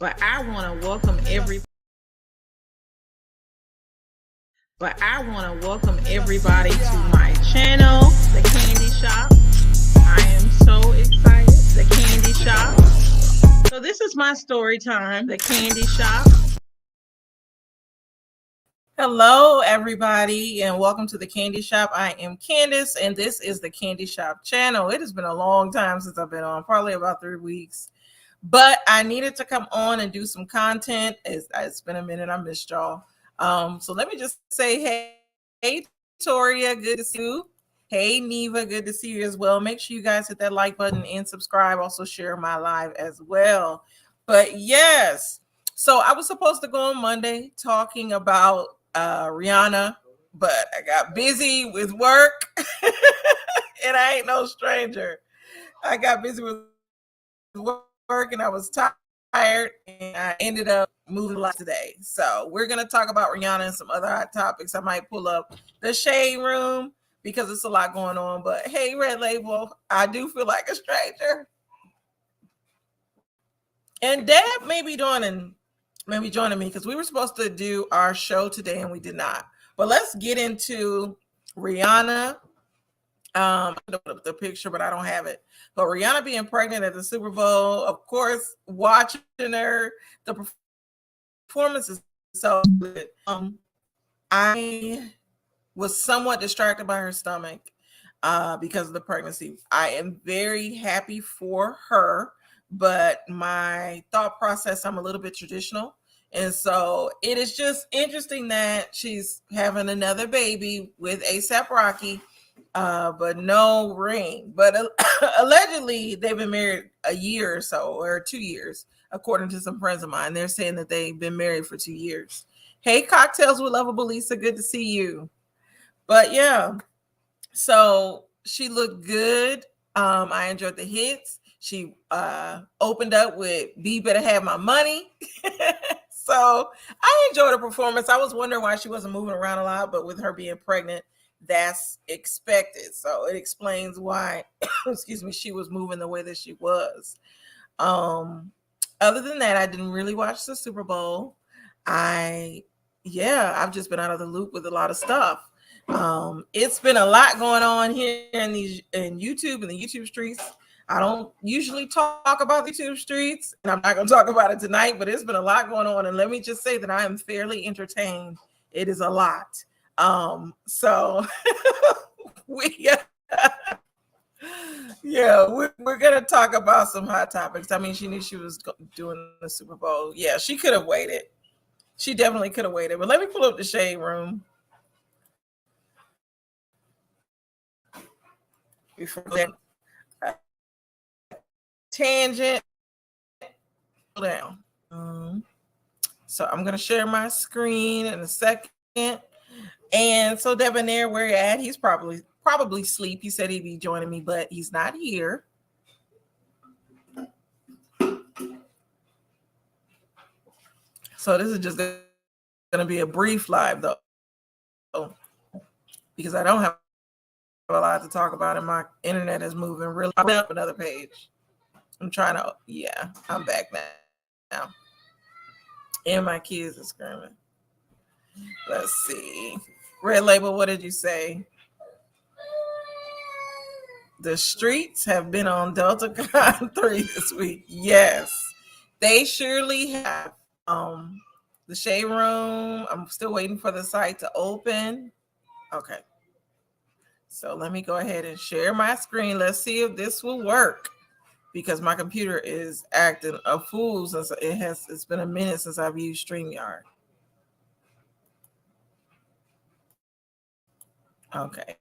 But I want to welcome every but I want to welcome everybody to my channel, The Candy Shop. I am so excited. The Candy Shop. So this is my story time, The Candy Shop. Hello, everybody, and welcome to The Candy Shop. I am Candace, and this is The Candy Shop channel. It has been a long time since I've been on, probably about 3 weeks. But I needed to come on and do some content. It's been a minute. I missed y'all. So let me just say, hey, Toria, good to see you. Hey, Neva, good to see you as well. Make sure you guys hit that like button and subscribe. Also share my live as well. But yes, so I was supposed to go on Monday talking about Rihanna, but I got busy with work, and I ain't no stranger. I got busy with work and I was tired, and I ended up moving a lot today. So we're gonna talk about Rihanna and some other hot topics. I might pull up the shade room because it's a lot going on. But hey, Red Label, I do feel like a stranger. And Deb may be joining me because we were supposed to do our show today and we did not. But let's get into Rihanna. I don't put up the picture, but I don't have it. But Rihanna being pregnant at the Super Bowl, of course, watching her, the performance is so good. I was somewhat distracted by her stomach because of the pregnancy. I am very happy for her, but my thought process, I'm a little bit traditional. And so it is just interesting that she's having another baby with A$AP Rocky, but no ring. But allegedly, they've been married a year or so, or 2 years, according to some friends of mine. They're saying that they've been married for 2 years. Hey, Cocktails with Lovable Lisa, good to see you. But yeah, so she looked good. I enjoyed the hits. She opened up with "Be Better Have My Money." So I enjoyed her performance. I was wondering why she wasn't moving around a lot, but with her being pregnant, that's expected. So it explains why, excuse me, she was moving the way that she was. Other than that, I didn't really watch the Super Bowl. I've just been out of the loop with a lot of stuff. It's been a lot going on here in YouTube and the YouTube streets. I don't usually talk about the YouTube streets, and I'm not going to talk about it tonight, but it's been a lot going on. And let me just say that I am fairly entertained. It is a lot. So we're going to talk about some hot topics. I mean, she knew she was doing the Super Bowl. Yeah, she could have waited. She definitely could have waited. But let me pull up the shade room. Before that tangent down. So I'm gonna share my screen in a second. And so Debonair, where you at? He's probably asleep. He said he'd be joining me, but he's not here. So this is just gonna be a brief live though, because I don't have a lot to talk about, and my internet is moving really. I'll up another page. I'm trying to. Yeah, I'm back now. And my kids are screaming. Let's see. Red Label, what did you say? The streets have been on DeltaCon 3 this week. Yes, they surely have. The shade room. I'm still waiting for the site to open. Okay. So let me go ahead and share my screen. Let's see if this will work, because my computer is acting a fool since it's been a minute since I've used StreamYard. Okay.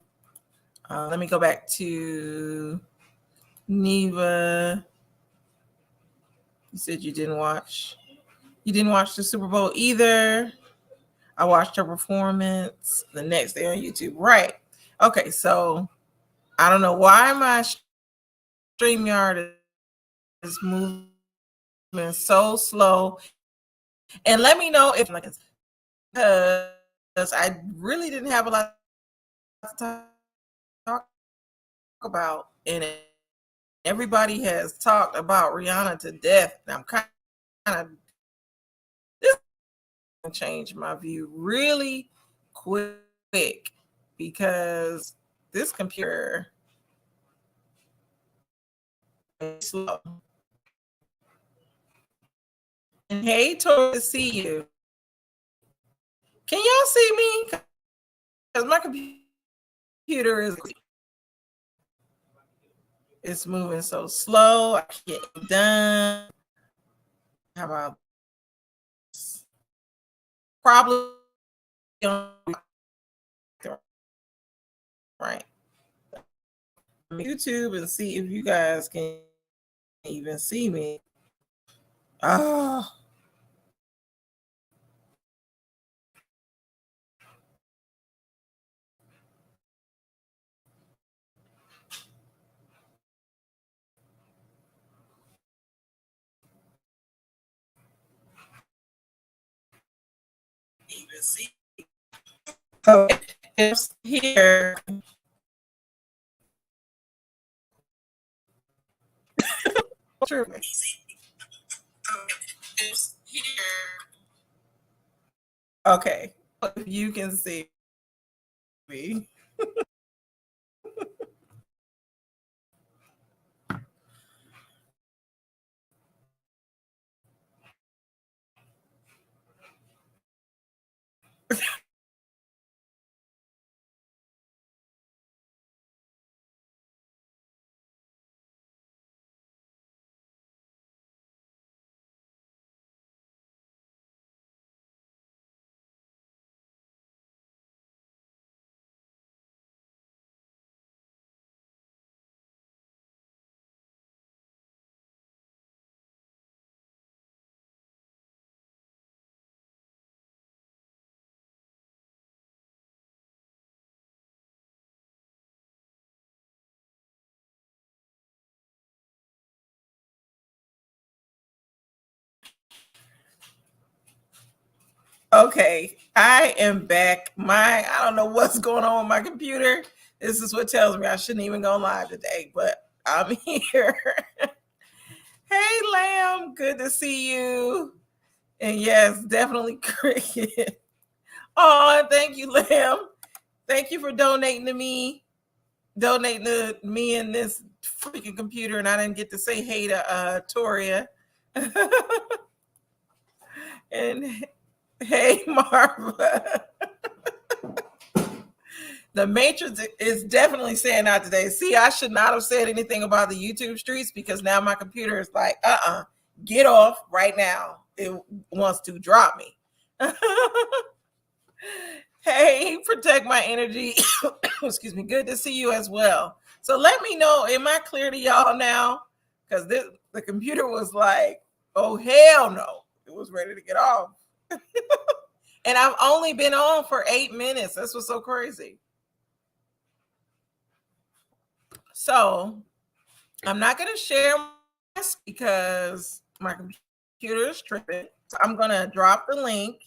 Let me go back to Neva. You said you didn't watch the Super Bowl either. I watched her performance the next day on YouTube. Right. Okay, so I don't know why my StreamYard is moving so slow. And let me know if, like, because I really didn't have a lot to talk about in it. Everybody has talked about Rihanna to death. I'm kind of change my view really quick because this computer is slow. And hey, Tori, to see you. Can y'all see me? Because my computer is it's moving so slow. I can't get done. How about this? Probably right. YouTube and see if you guys can even see me. Oh, even see. Okay, it's here. True. It's here. Okay, if you can see me. Okay, I am back. I don't know what's going on with my computer. This is what tells me I shouldn't even go live today, but I'm here. Hey, Lamb, good to see you. And yes, definitely cricket. Oh, thank you, Lamb. Thank you for donating to me and this freaking computer, and I didn't get to say hey to Toria. And hey, Marva. The Matrix is definitely saying out today. See, I should not have said anything about the YouTube streets because now my computer is like, get off right now. It wants to drop me. Hey, protect my energy. Excuse me. Good to see you as well. So let me know, am I clear to y'all now? Because the computer was like, oh, hell no. It was ready to get off. And I've only been on for 8 minutes. That's what's so crazy. So I'm not going to share my because my computer is tripping. So I'm going to drop the link.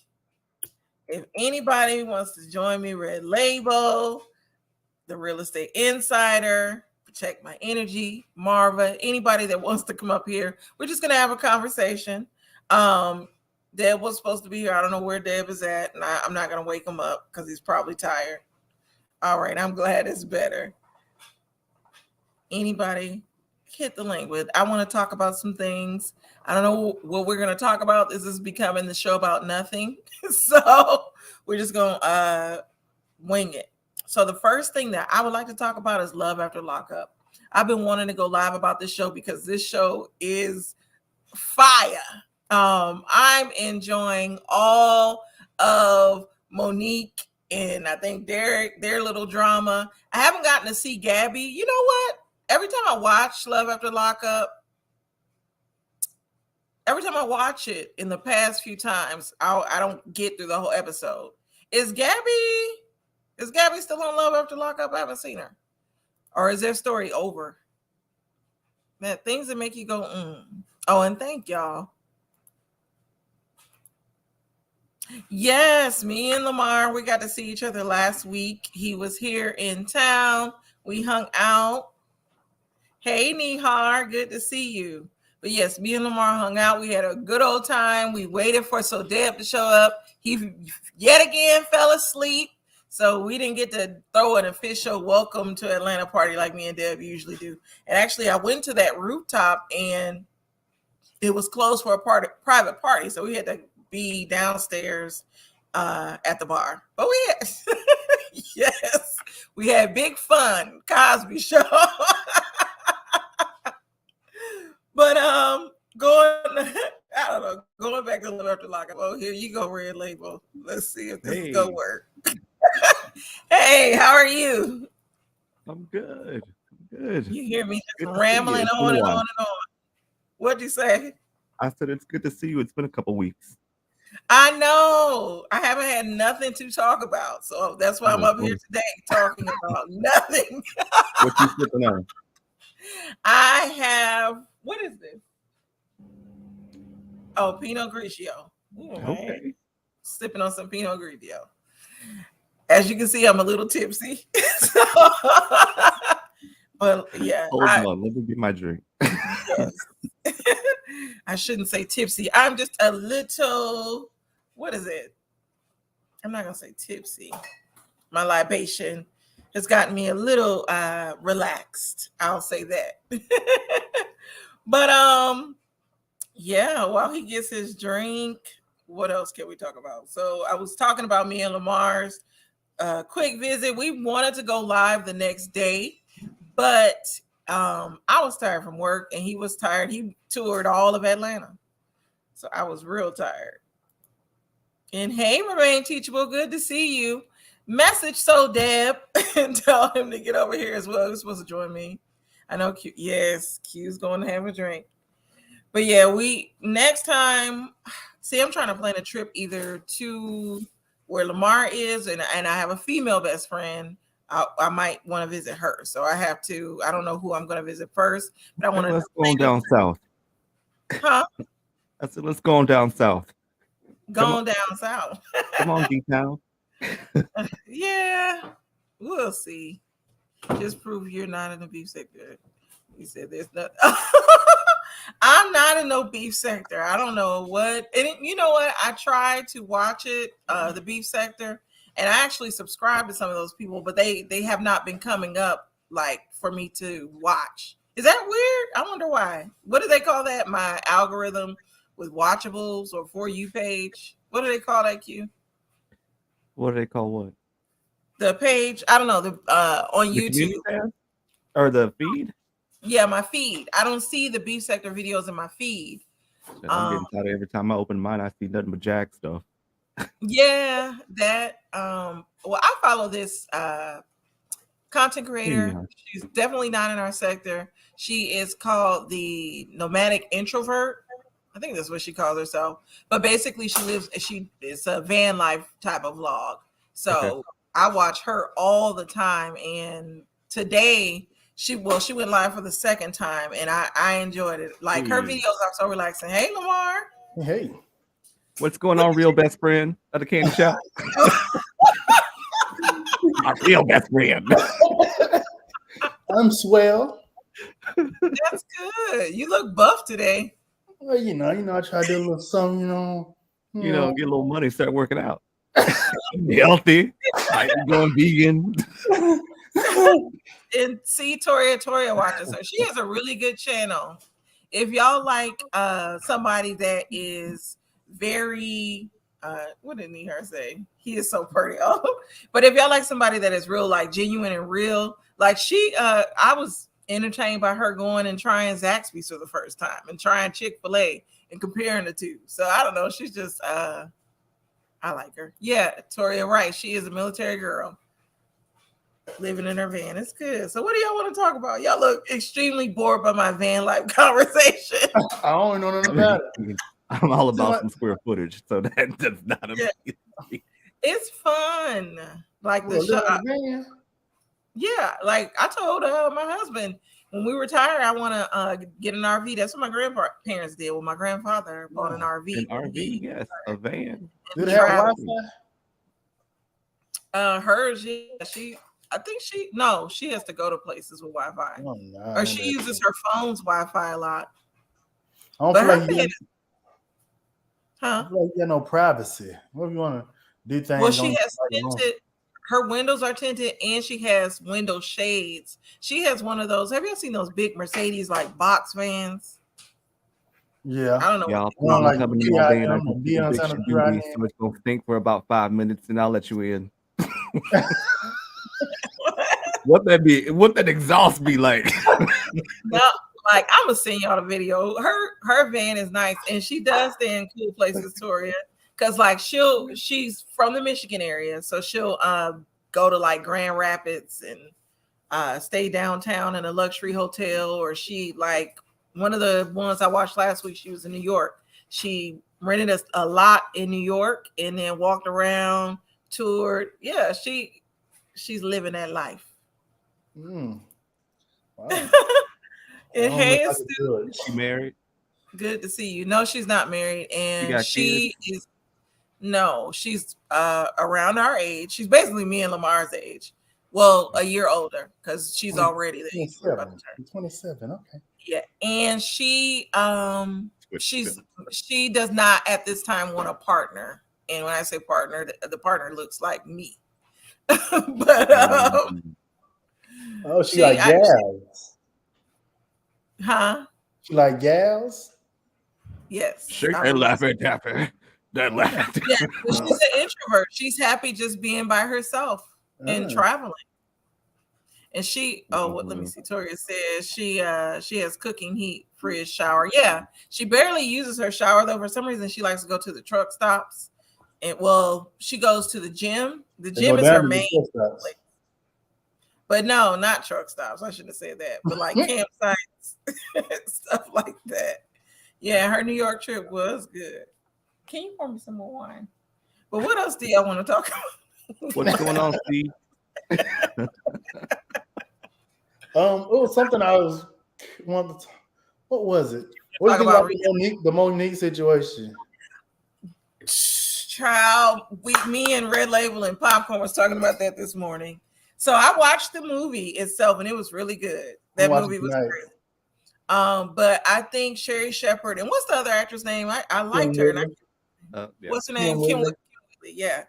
If anybody wants to join me, Red Label, the Real Estate Insider, Protect My Energy, Marva, anybody that wants to come up here, we're just going to have a conversation. Deb was supposed to be here. I don't know where Deb is at, and I'm not going to wake him up because he's probably tired. All right, I'm glad it's better. Anybody hit the link with? I want to talk about some things. I don't know what we're going to talk about. This is becoming the show about nothing. So we're just going to wing it. So the first thing that I would like to talk about is Love After Lockup. I've been wanting to go live about this show because this show is fire. I'm enjoying all of Monique and I think Derek, their little drama. I haven't gotten to see Gabby. You know what? Every time I watch Love After Lockup, every time I watch it in the past few times, I don't get through the whole episode. Is Gabby still on Love After Lockup? I haven't seen her. Or is their story over? Man, things that make you go, Oh, and thank y'all. Yes, me and Lamar, we got to see each other last week. He was here in town. We hung out. Hey, Nihar, good to see you. But yes, me and Lamar hung out. We had a good old time. We waited for Deb to show up. He yet again fell asleep. So we didn't get to throw an official welcome to Atlanta party like me and Deb usually do. And actually, I went to that rooftop and it was closed for a private party. So we had to be downstairs at the bar. But we had, yes, we had big fun. Cosby Show. But I don't know, going back to Live After Lockup. Oh, here you go, Red Label. Let's see if this is gonna work. Hey, how are you? I'm good. I'm good. You hear me just rambling on and on and on. What'd you say? I said it's good to see you. It's been a couple weeks. I know. I haven't had nothing to talk about, so that's why I'm up here today talking about nothing. What you sipping on? I have, what is this? Oh, Pinot Grigio. Okay. Sipping on some Pinot Grigio. As you can see, I'm a little tipsy. But yeah. Hold on, let me get my drink. Yes. I shouldn't say tipsy. I'm just a little, what is it? I'm not going to say tipsy. My libation has gotten me a little relaxed. I'll say that. But yeah, while he gets his drink, what else can we talk about? So I was talking about me and Lamar's quick visit. We wanted to go live the next day, but I was tired from work and he was tired. He toured all of Atlanta. So I was real tired. And hey, Remain Teachable, good to see you. Message Deb and tell him to get over here as well. He's supposed to join me. I know Q. Yes, Q's going to have a drink. But yeah, next time, see, I'm trying to plan a trip either to where Lamar is, and I have a female best friend. I might want to visit her. So I don't know who I'm going to visit first, but I want to. Let's go on down south. Huh? I said, let's go on down south. Down south. Come on, D-Town. Yeah, we'll see. Just prove you're not in the beef sector. He said there's nothing. I'm not in no beef sector. I don't know what. And you know what? I tried to watch it, the beef sector, and I actually subscribe to some of those people, but they have not been coming up like for me to watch. Is that weird? I wonder why. What do they call that? My algorithm with watchables or For You page. What do they call that, Q? What do they call what? The page. I don't know. On the YouTube or the feed. Yeah, my feed. I don't see the beef sector videos in my feed. I'm getting tired every time I open mine. I see nothing but Jack stuff. Yeah, that. Well, I follow this content creator. Yeah. She's definitely not in our sector. She is called the Nomadic Introvert. I think that's what she calls herself. But basically, it's a van life type of vlog. So okay. I watch her all the time. And today she went live for the second time, and I enjoyed it. Like her videos are so relaxing. Hey, Lamar. Hey. What's going on, real best friend at the candy shop? Our real best friend. I'm swell. That's good. You look buff today. Well, you know, I try to do a little something, you know, get a little money, start working out. Healthy, going vegan. And see, Toria watches her. She has a really good channel. If y'all like somebody that is very what did her say? He is so pretty. Oh, but if y'all like somebody that is real, like genuine and real, like I was entertained by her going and trying Zaxby's for the first time and trying Chick-fil-A and comparing the two. So I don't know. She's just I like her. Yeah, Toria, right. She is a military girl living in her van. It's good. So what do y'all want to talk about? Y'all look extremely bored by my van life conversation. I don't know nothing about it. I'm all about some square footage, so that's not amazing. Yeah. It's fun. Like the show. Yeah, like I told my husband when we retired, I want to get an RV. That's what my grandparents did. Well, my grandfather bought an RV. An RV, yes, a van. Did it have Wi-Fi? Hers, yeah, she has to go to places with Wi-Fi. Oh, no, or she uses her phone's Wi-Fi a lot. I don't But feel her like you fan, I huh? feel like you got no privacy. What if you want to do things? Well, she on has your own? tinted. Her windows are tinted, and she has window shades. She has one of those. Have you ever seen those big Mercedes like box vans? Yeah. I don't know what. Y'all, You please know, don't like come into my day and I BIM, go through Beyond Santa eviction right duty, so it's gonna think for about 5 minutes, and I'll let you in. What that exhaust be like? No, like I'm gonna send y'all the video. Her van is nice, and she does stay in cool places, Toria. Cause like she's from the Michigan area, so she'll go to like Grand Rapids and stay downtown in a luxury hotel, or she like one of the ones I watched last week. She was in New York. She rented a lot in New York and then walked around, toured. Yeah, she's living that life. Mm. Wow. And I don't know if hey, I it's could do it. Is she married? good to see you. No, she's not married, She and got she kids? is no, she's around our age. She's basically me and Lamar's age. Well, a year older because she's already the age we're about to 27. turn. 27. Okay. Yeah, and she Switch. she does not at this time want a partner. And when I say partner, the partner looks like me. But Oh, she she like gals. huh? She like gals. Yes, Shake I that believe so. laugh tappy. That laugh. Yeah, but she's an introvert. She's happy just being by herself and traveling. And she, let me see. Toria says she has cooking heat for his shower. Yeah, she barely uses her shower though. For some reason, she likes to go to the truck stops. And well, she goes to the gym. The They go gym is her down to the main truck stops. place. But no, not truck stops. I shouldn't have said that. But like campsites, stuff like that. Yeah, her New York trip was good. Can you pour me some more wine? But what else do y'all want to talk about? What's going on, Steve? It was something I was wanted to. What was it? What do you think Talk about the Monique situation? Child, me and Red Label and Popcorn was talking about that this morning. So I watched the movie itself, and it was really good. That movie was great. But I think Sherry Shepherd and what's the other actress name? I liked her. And Yeah. What's her name? Kim Whitley. Yeah,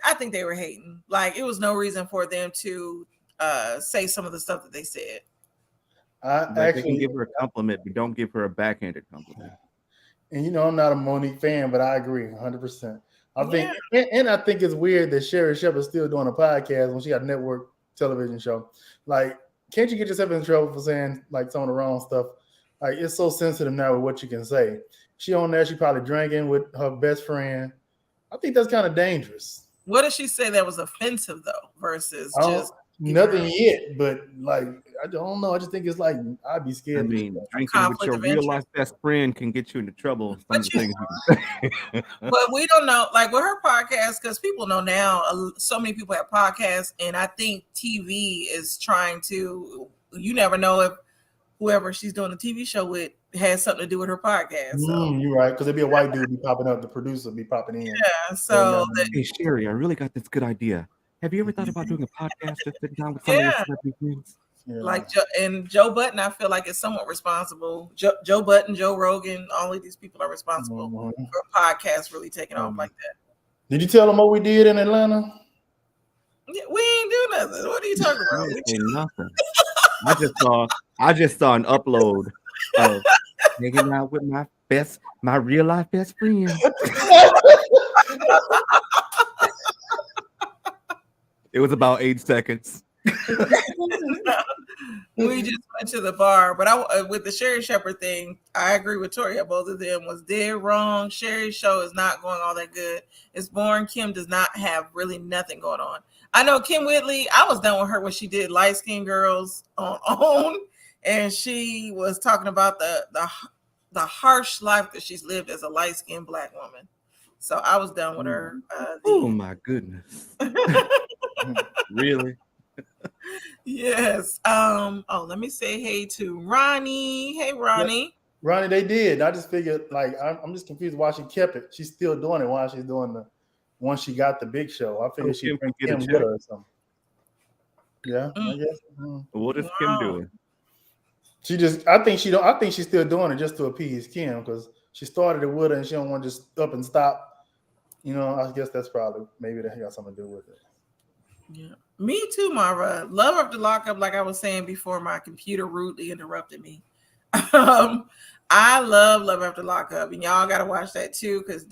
I think they were hating. Like it was no reason for them to say some of the stuff that they said. They can give her a compliment, but don't give her a backhanded compliment. And I'm not a Monique fan, but I agree 100%. I think, and I think it's weird that Sherry Shepherd's still doing a podcast when she got a network television show. Like, can't you get yourself in trouble for saying like some of the wrong stuff? Like, it's so sensitive now with what you can say. She on there, she probably drinking with her best friend. I think that's kind of dangerous. What did she say that was offensive though, versus just nothing yet? But like, I don't know. I just think it's like I'd be scared. I mean, drinking with your real life best friend can get you into trouble. Some of the things you can say. But we don't know, like with her podcast, because people know now. So many people have podcasts, and I think TV is trying to. You never know if whoever she's doing a TV show with has something to do with her podcast. So. You're right, because there'd be a white dude be popping up, the producer be popping in. Yeah, so hey Sherry, I really got this good idea. Have you ever thought about doing a podcast just sitting down with some of your celebrity friends? Yeah. Like Joe Budden, I feel like is somewhat responsible. Joe Budden, Joe Rogan, all of these people are responsible for podcasts really taking off like that. Did you tell them what we did in Atlanta? Yeah, we ain't do nothing. What are you talking about? Nothing. I just saw an upload of hanging out with my real life best friend. It was about 8 seconds. We just went to the bar, but with the Sherry Shepherd thing, I agree with Toria. Both of them was dead wrong. Sherry's show is not going all that good. It's boring. Kim does not have really nothing going on. I know Kim Whitley. I was done with her when she did Light Skin Girls on OWN, and she was talking about the harsh life that she's lived as a light skinned Black woman. So I was done with her. Oh my goodness! Really? Yes. Let me say hey to Ronnie. Hey, Ronnie. Yeah. Ronnie, they did. I just figured, like, I'm just confused why she kept it. She's still doing it while she's doing once she got the big show. I figured she'd bring Kim with her or something. Yeah, I guess. What is Kim doing? I think she's still doing it just to appease Kim because she started it with her and she don't want to just up and stop. I guess that's probably maybe that got something to do with it. Yeah, me too, Mara. Love After Lockup, like I was saying before, my computer rudely interrupted me. I love After Lockup, and y'all got to watch that too because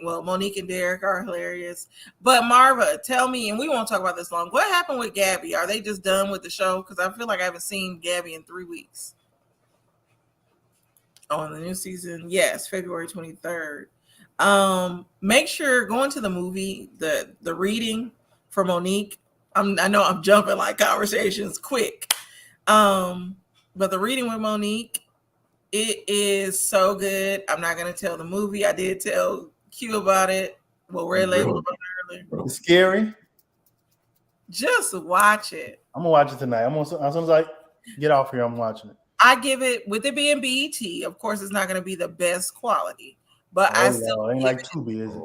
Monique and Derek are hilarious. But Marva, tell me, and we won't talk about this long. What happened with Gabby? Are they just done with the show? Because I feel like I haven't seen Gabby in 3 weeks. On the new season, yes, February 23rd. Make sure going to the movie, the reading for Monique. I know I'm jumping like conversations quick. But the reading with Monique, it is so good. I'm not gonna tell the movie. I did tell Q about it. Well, Red Label about it earlier. It's scary. Just watch it. I'm gonna watch it tonight. As soon as I get off here, I'm watching it. I give it, with it being BET, of course, it's not gonna be the best quality, but I still ain't like Tubi, is it?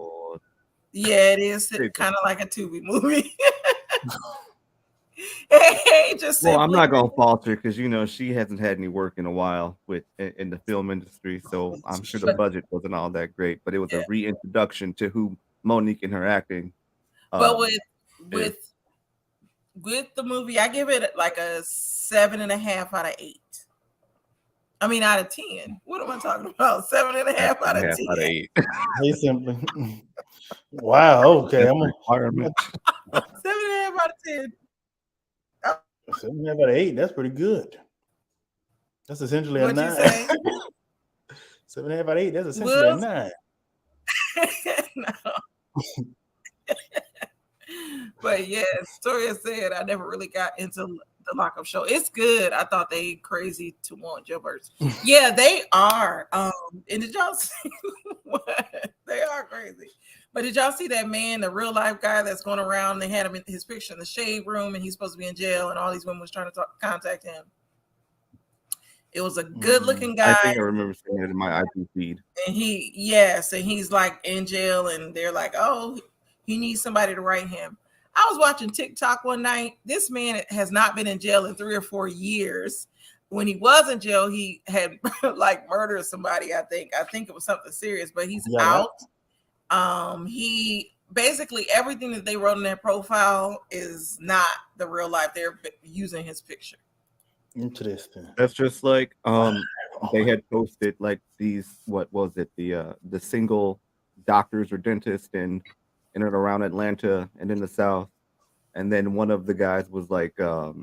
Yeah, it is kind of like a Tubi movie. Hey, well, I'm not gonna falter because she hasn't had any work in a while in the film industry, so I'm sure the budget wasn't all that great. But it was a reintroduction to who Monique and her acting. But with the movie, I give it like a 7.5 out of 8. I mean, out of 10. What am I talking about? 7.5 out of 10. Out of 8. Hey, simply. Wow. Okay. I'm a 7.5 out of 10. 7.5 out of 8. That's pretty good. That's essentially a 9. 7.5 out of 8. That's essentially a 9. No. But yes, Toria said I never really got into the Lockup show. It's good. I thought they crazy to want Jobbers. Yeah, they are. And did y'all see what? They are crazy. But did y'all see that man, the real life guy that's going around? They had him in his picture in the shade room, and he's supposed to be in jail, and all these women was trying to contact him. It was a good looking guy. I think I remember seeing it in my IP feed. And he's like in jail, and they're like, oh, he needs somebody to write him. I was watching TikTok one night. This man has not been in jail in 3 or 4 years. When he was in jail, he had like murdered somebody. I think it was something serious, but he's out. He basically everything that they wrote in their profile is not the real life. They're using his picture. Interesting. That's just like they had posted like these, what was it, the single doctors or dentists in and around Atlanta and in the South, and then one of the guys was like a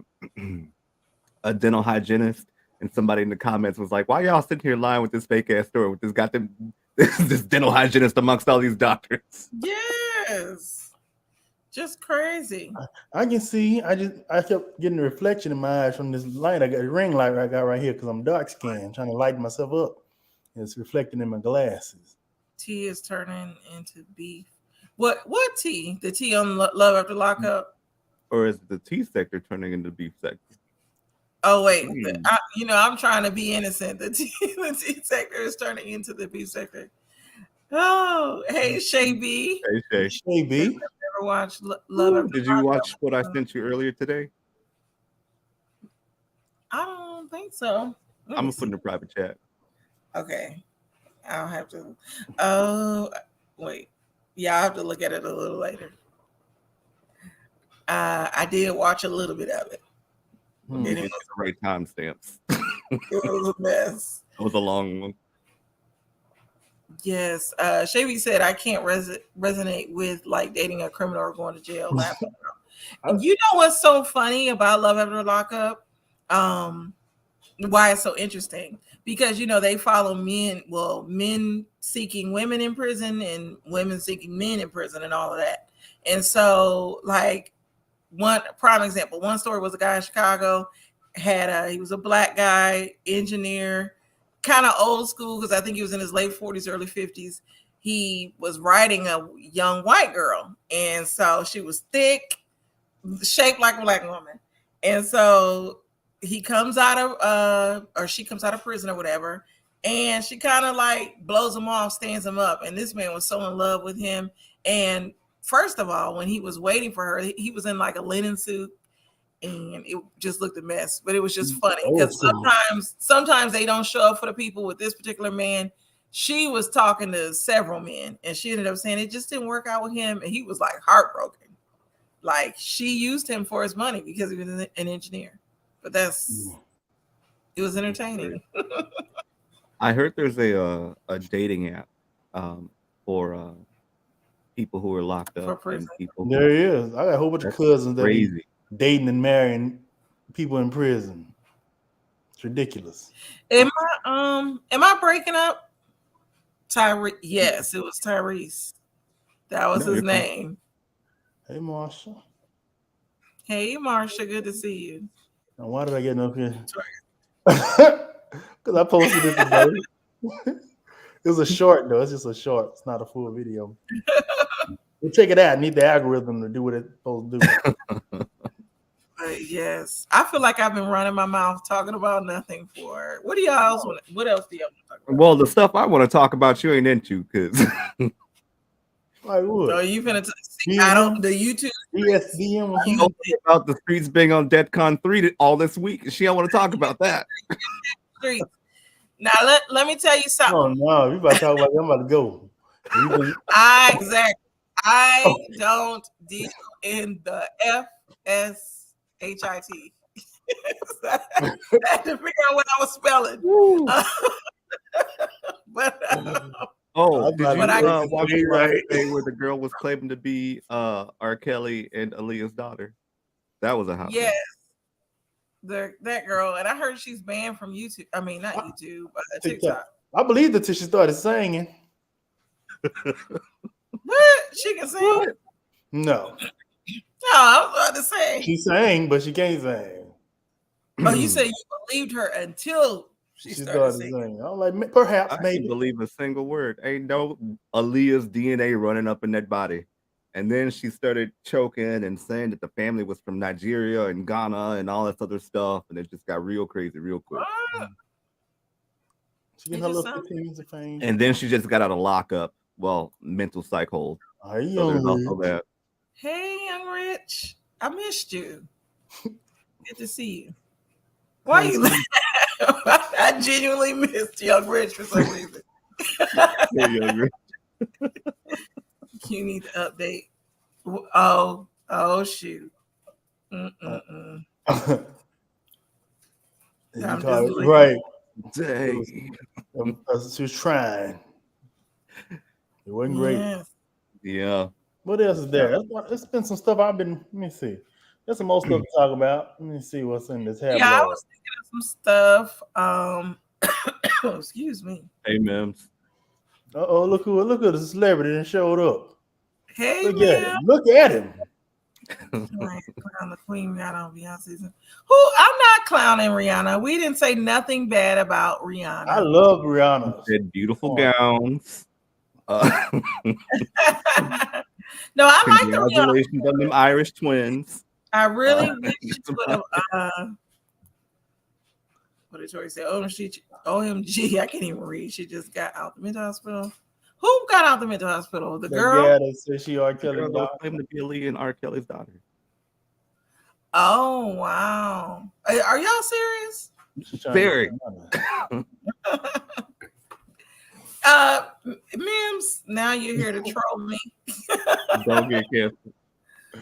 dental hygienist, and somebody in the comments was like, "Why y'all sitting here lying with this fake ass story with this goddamn this dental hygienist amongst all these doctors?" Yes, just crazy. I can see. I kept getting a reflection in my eyes from this light. I got a ring light I got right here because I'm dark skinned, trying to lighten myself up. It's reflecting in my glasses. Tea is turning into beef. What tea? The tea on Love After Lockup? Or is the tea sector turning into beef sector? Oh wait, I'm trying to be innocent. The tea sector is turning into the beef sector. Oh, hey Shay B. Hey Shay B. Never watched Love After Did you watch what I sent you earlier today? I don't think so. I'm gonna put in a private chat. Okay, I'll have to. Oh wait. Yeah, I'll have to look at it a little later. I did watch a little bit of it. It was the right timestamps. It was a mess. It was a long one. Yes. Shavy said, I can't resonate with like dating a criminal or going to jail. And you know what's so funny about Love After Lockup? Why it's so interesting? Because they follow men seeking women in prison and women seeking men in prison and all of that. And so, like, one prime example, one story was a guy in Chicago, he was a black guy, engineer, kind of old school, because I think he was in his late 40s, early 50s. He was writing a young white girl. And so she was thick, shaped like a black woman. And so he comes out of or she comes out of prison or whatever, and she kind of like blows him off, stands him up, and this man was so in love with him. And first of all, when he was waiting for her, he was in like a linen suit, and it just looked a mess. But it was just funny because sometimes they don't show up for the people. With this particular man, she was talking to several men, and she ended up saying it just didn't work out with him, and he was like heartbroken. Like she used him for his money because he was an engineer. But it was entertaining. I heard there's a dating app for people who are locked up. And people there he is. I got a whole bunch of cousins that are dating and marrying people in prison. It's ridiculous. Am I breaking up? Tyrese. Yes, it was Tyrese. That was his name. Hey, Marsha. Hey, Marsha. Good to see you. Now, why did I get up here? Because I posted it today. It was a short, though. It's just a short. It's not a full video. We'll check it out. I need the algorithm to do what it's supposed to do. Yes. I feel like I've been running my mouth talking about nothing for. What else do y'all want to talk about? Well, the stuff I want to talk about you ain't into, because like what? So you finna I don't the YouTube ESDM about the streets being on DEFCON 3 all this week. She don't want to talk about that. Now let me tell you something. Oh no, you about to talk about I'm about to go. I don't deal in the FSHIT. I had to figure out what I was spelling. But did you watch the thing where the girl was claiming to be R. Kelly and Aaliyah's daughter? That was a hot. Yes, that girl, and I heard she's banned from YouTube. I mean, not YouTube, but TikTok. I believed it till she started singing. What? She can sing? What? No. No, I was about to say. She sang, but she can't sing. Oh, you said you believed her until she started singing. I'm like, perhaps, I maybe. didn't believe a single word. Ain't no Aaliyah's DNA running up in that body. And then she started choking and saying that the family was from Nigeria and Ghana and all this other stuff. And it just got real crazy real quick. She getting her little 15 minutes of fame. And then she just got out of lockup. Well, mental psych hold. So there's also that. Hey, Young Rich. I missed you. Good to see you. Why are you laughing? I genuinely missed Young Rich for some reason. Hey, Young Rich. You need to update. Oh, shoot. Right. Dang. She was trying. It wasn't great. Yeah. What else is there? There's been some stuff I've been. Let me see. There's some more stuff to talk about. Let me see what's in this tablet. Yeah, I was thinking of some stuff. Excuse me. Hey, Mims. Look at the celebrity that showed up. Hey, look at him. Clown the Queen Rihanna on Beyonce's. I'm not clowning Rihanna. We didn't say nothing bad about Rihanna. I love Rihanna. Said beautiful gowns. No, I like the Rihanna. Congratulations on them Irish twins. I really wish you would have. What did Tori say? OMG, I can't even read. She just got out the mental hospital. Who got out the mental hospital? The girl? Yeah, they said she R. Kelly's daughter. Claimed to be Aaliyah and R. Kelly's daughter. Oh, wow. Are y'all serious? Very. Mims, now you're here to troll me. Don't get canceled.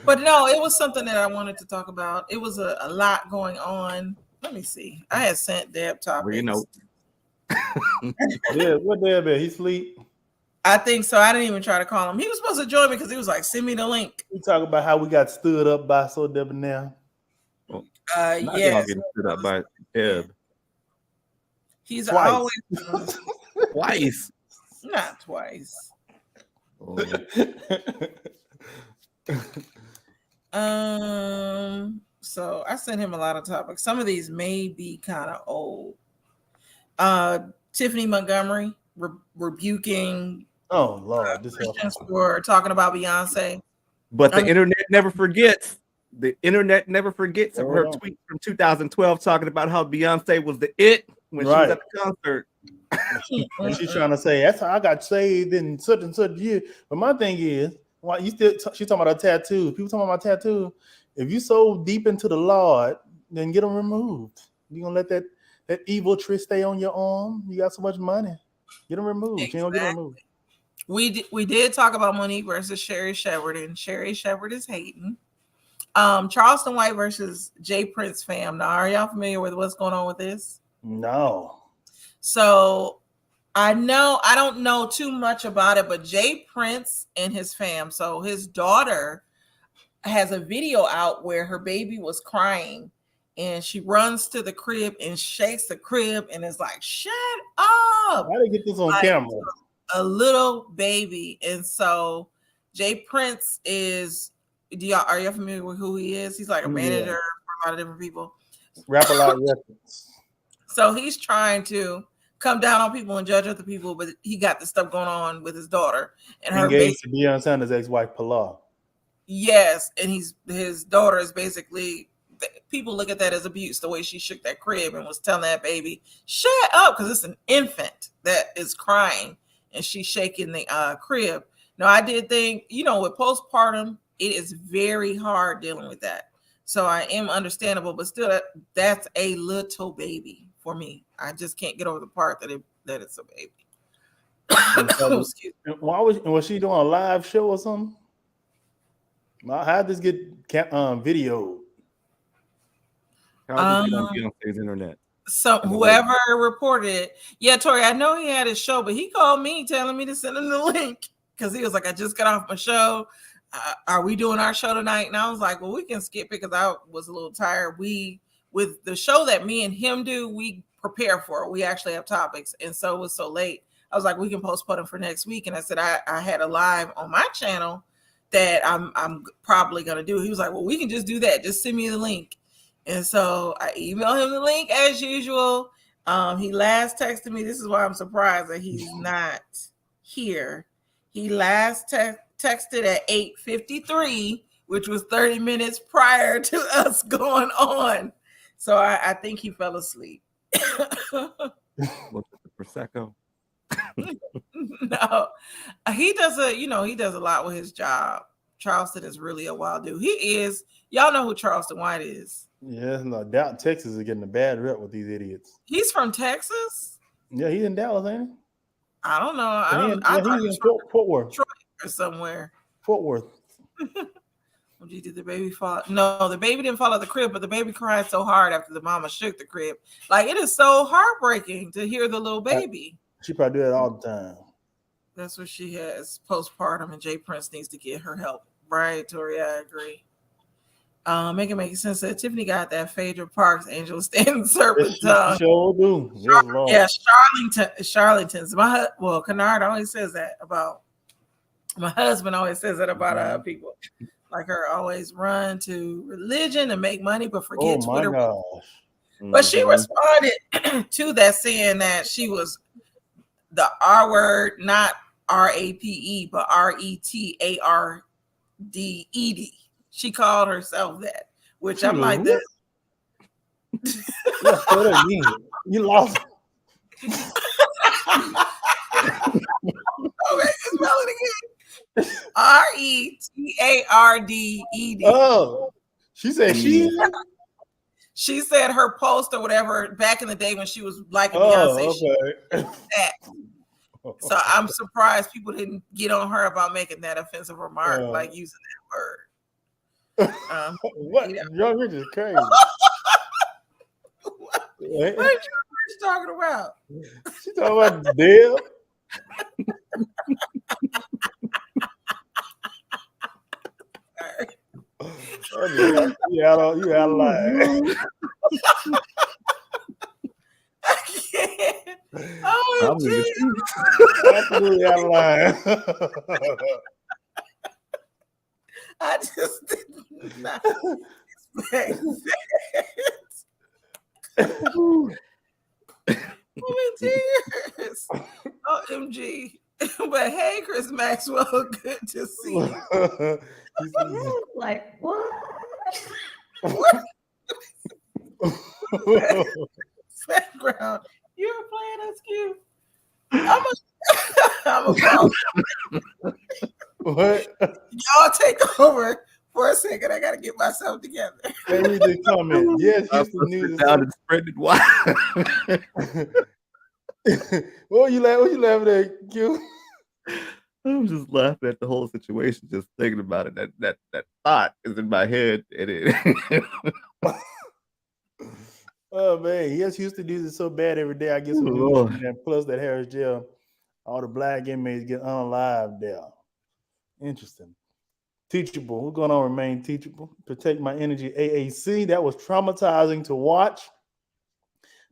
But no, it was something that I wanted to talk about. It was a lot going on. Let me see. I had sent Deb topics. You know. Yeah, what Deb at? He sleep? I think so. I didn't even try to call him. He was supposed to join me because he was like, send me the link. We talk about how we got stood up by So Debonair. Yes. Getting stood up by Deb. He's twice. always Twice. Not twice. Oh. So I sent him a lot of topics. Some of these may be kind of old. Tiffany Montgomery rebuking Christians for talking about Beyonce. But the internet never forgets. The internet never forgets of her tweet from 2012 talking about how Beyonce was the it when she was at the concert. And she's trying to say that's how I got saved in such and such year. But my thing is, Why you still? She talking about her tattoo. People talking about my tattoo. If you so deep into the Lord, then get them removed. You gonna let that evil tree stay on your arm? You got so much money. Get them removed. Exactly. You don't get them removed. We did talk about Monique versus Sherry Shepherd, and Sherry Shepherd is hating. Charleston White versus Jay Prince fam. Now, are y'all familiar with what's going on with this? No. So I don't know too much about it, but Jay Prince and his fam. So his daughter has a video out where her baby was crying, and she runs to the crib and shakes the crib and is like, "Shut up!" How they get this on camera? A little baby. And so Jay Prince is. Are you familiar with who he is? He's like a manager for a lot of different people. Rap a lot records. So he's trying to come down on people and judge other people, but he got this stuff going on with his daughter and her engaged to Deion Sanders' ex-wife Pilar. Yes, and his daughter is basically, people look at that as abuse. The way she shook that crib and was telling that baby, "Shut up," because it's an infant that is crying and she's shaking the crib. Now, I did think, with postpartum, it is very hard dealing with that. So I am understandable, but still, that's a little baby for me. I just can't get over the part that it's a baby. Why was she doing a live show or something? How did this get video? How did it get on Beyonce's internet? So whoever reported it, yeah, Tori, I know he had his show, but he called me telling me to send him the link because he was like, "I just got off my show. Are we doing our show tonight?" And I was like, "Well, we can skip it," because I was a little tired. With the show that me and him do, we prepare for it. We actually have topics, and so it was so late. I was like, "We can postpone it for next week." And I said, I had a live on my channel that I'm probably gonna do. He was like, "Well, we can just do that. Just send me the link." And so I emailed him the link as usual. He last texted me. This is why I'm surprised that he's not here. He last texted at 8:53, which was 30 minutes prior to us going on. So I think he fell asleep. What's the Prosecco? No, he does a lot with his job. Charleston is really a wild dude. He is. Y'all know who Charleston White is. Yeah, no doubt. Texas is getting a bad rep with these idiots. He's from Texas. Yeah, he's in Dallas, ain't he? I don't know. He's in Fort Worth, Detroit or somewhere. Fort Worth. Did the baby fall? No, the baby didn't fall out the crib, but the baby cried so hard after the mama shook the crib. Like, it is so heartbreaking to hear the little baby. She probably do that all the time. That's what she has postpartum, and Jay Prince needs to get her help. Right, Tori, I agree. Making sense that Tiffany got that Phaedra Parks Angel Standing Serpent tongue. Sure do. Yeah, Charlatans. Kennard always says that about my husband. Always says that about people like her. Always run to religion and make money, but forget Twitter. Gosh. But she responded to that saying that she was the R word, not RAPE, but RETARDED. She called herself that, which I'm like, that. You lost. Okay, spell it again. RETARDED. Oh, she said she. She said her post or whatever back in the day when she was liking Beyonce. Okay. So I'm surprised people didn't get on her about making that offensive remark, like using that word. What? Young Rich is crazy. What are you talking about? She talking about Dale. You out of line. I can't. Oh, Absolutely out of line. I just did not expect that. I'm in tears. OMG. But hey, Chris Maxwell, good to see you. Like, what? Background. You're playing us cute. I'm a What? Y'all take over for a second. I gotta get myself together. Let me read the comment. Yes, I Houston put News it is down and spread it wide. what were you laughing at, Q? I'm just laughing at the whole situation, just thinking about it. That thought is in my head, and it. Oh man, yes, Houston News is so bad every day. I get some news Lord. from them. Plus that Harris jail, all the black inmates get unalived there. Interesting. Teachable. We're going to remain teachable. Protect my energy. AAC. That was traumatizing to watch.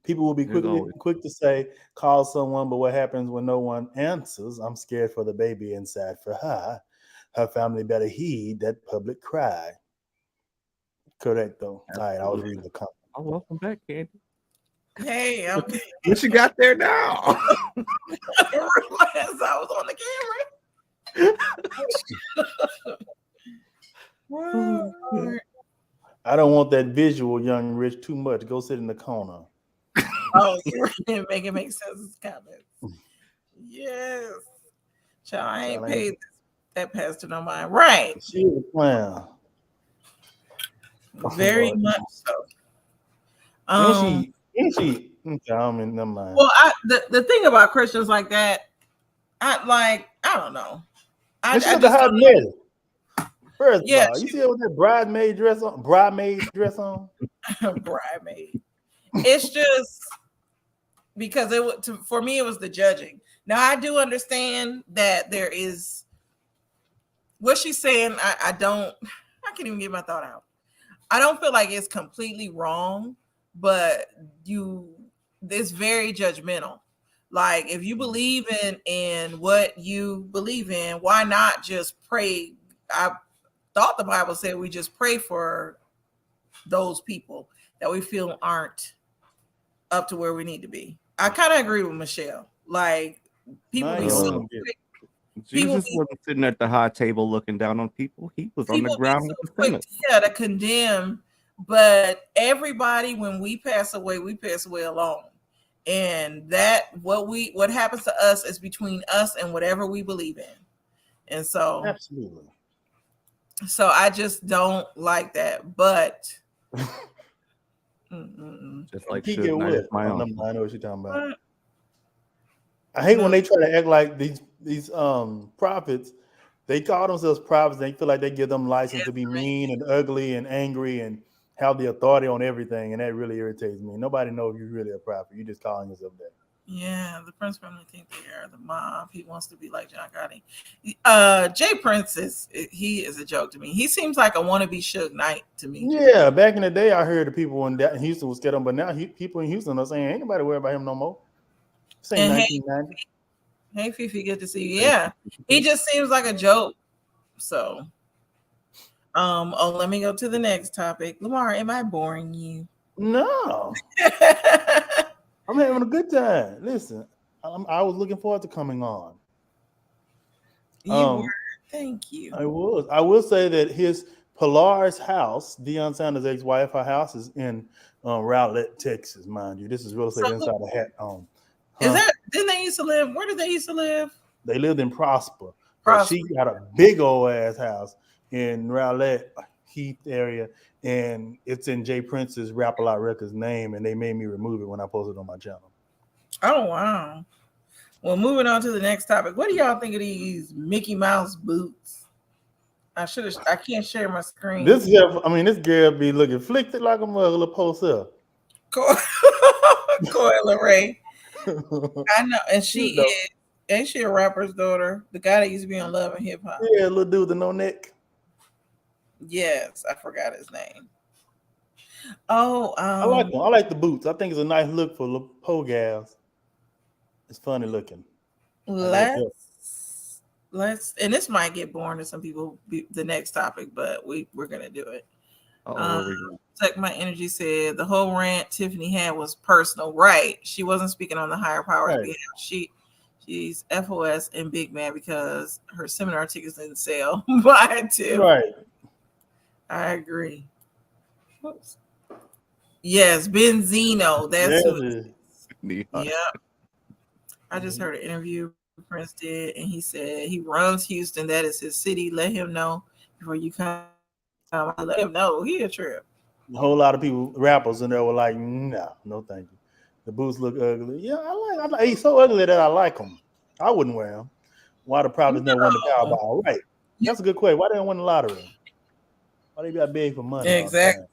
People will be quick to say, call someone, but what happens when no one answers? I'm scared for the baby and sad for her. Her family better heed that public cry. Correct, though. All right, I was reading the comment. Oh, welcome back, Candy. Hey, I'm What you got there now? I didn't realize I was on the camera. Whoa. I don't want that visual, young Rich, too much. Go sit in the corner. Oh, you're make it make sense as comments. Yes. Child, I ain't paid that pastor no mind. Right. She was a clown. Very much so. And she never mind. Well, the thing about Christians like that, I don't know. I just how met First of all, you see her with that bridesmaid dress on? Bridesmaid. It's just because for me it was the judging. Now I do understand that there is what she's saying. I can't even get my thought out. I don't feel like it's completely wrong, but it's very judgmental. Like if you believe in what you believe in, why not just pray? I thought the Bible said we just pray for those people that we feel aren't up to where we need to be. I kind of agree with Michelle. Like people be so quick. Jesus wasn't sitting at the high table looking down on people. He was on the ground with the sinners. Yeah, to condemn. But everybody, when we pass away alone. And that what happens to us is between us and whatever we believe in. And so absolutely. So I just don't like that. But just like I know what you're talking about. I hate when they try to act like these prophets. They call themselves prophets. They feel like they give them license to be mean and ugly and angry and have the authority on everything, and that really irritates me. Nobody knows you're really a prophet. You're just calling yourself that. Yeah, the Prince family think they are the mob. He wants to be like John Gotti. Jay Prince he is a joke to me. He seems like a wannabe Suge Knight to me. Yeah, back in the day, I heard the people in Houston was scared of him, but now people in Houston are saying ain't nobody worried about him no more. Same 1990. Hey Fifi, good to see you. Yeah, he just seems like a joke. So, let me go to the next topic. Lamar, am I boring you? No. I'm having a good time. Listen, I was looking forward to coming on. You were. Thank you. I was. I will say that his Pilar's house, Deion Sanders' ex-wife, her house is in Rowlett, Texas, mind you. This is real estate inside a hat on. Didn't they used to live? Where did they used to live? They lived in Prosper. But she got a big old ass house in Rowlett Heath area, and it's in Jay Prince's Rap A Lot Records name, and they made me remove it when I posted it on my channel. Oh wow. Well, moving on to the next topic. What do y'all think of these Mickey Mouse boots? I can't share my screen. This girl be looking flicked like a mother, little post up. Coyle Ray. I know, and ain't she a rapper's daughter? The guy that used to be on Love and Hip Hop. Yeah, little dude with the no neck. Yes, I forgot his name. Oh, I like them. I like the boots. I think it's a nice look for little po gals. It's funny looking. Let's and this might get boring to some people. The next topic, but we're gonna do it. Check My Energy said the whole rant Tiffany had was personal. Right? She wasn't speaking on the higher powers behalf. She's FOS and big mad because her seminar tickets didn't sell. By Tiff. Right. I agree. Oops. Yes, Benzino. That's who it is. Yep. I just heard an interview Prince did, and he said he runs Houston. That is his city. Let him know before you come. I let him know he a trip. A whole lot of people, rappers in there were like, no, thank you. The boots look ugly. Yeah, I like. He's so ugly that I like him. I wouldn't wear him. Why the Prophets never won the Powerball? Right. That's a good question. Why they don't win the lottery? Why they got big for money all the time?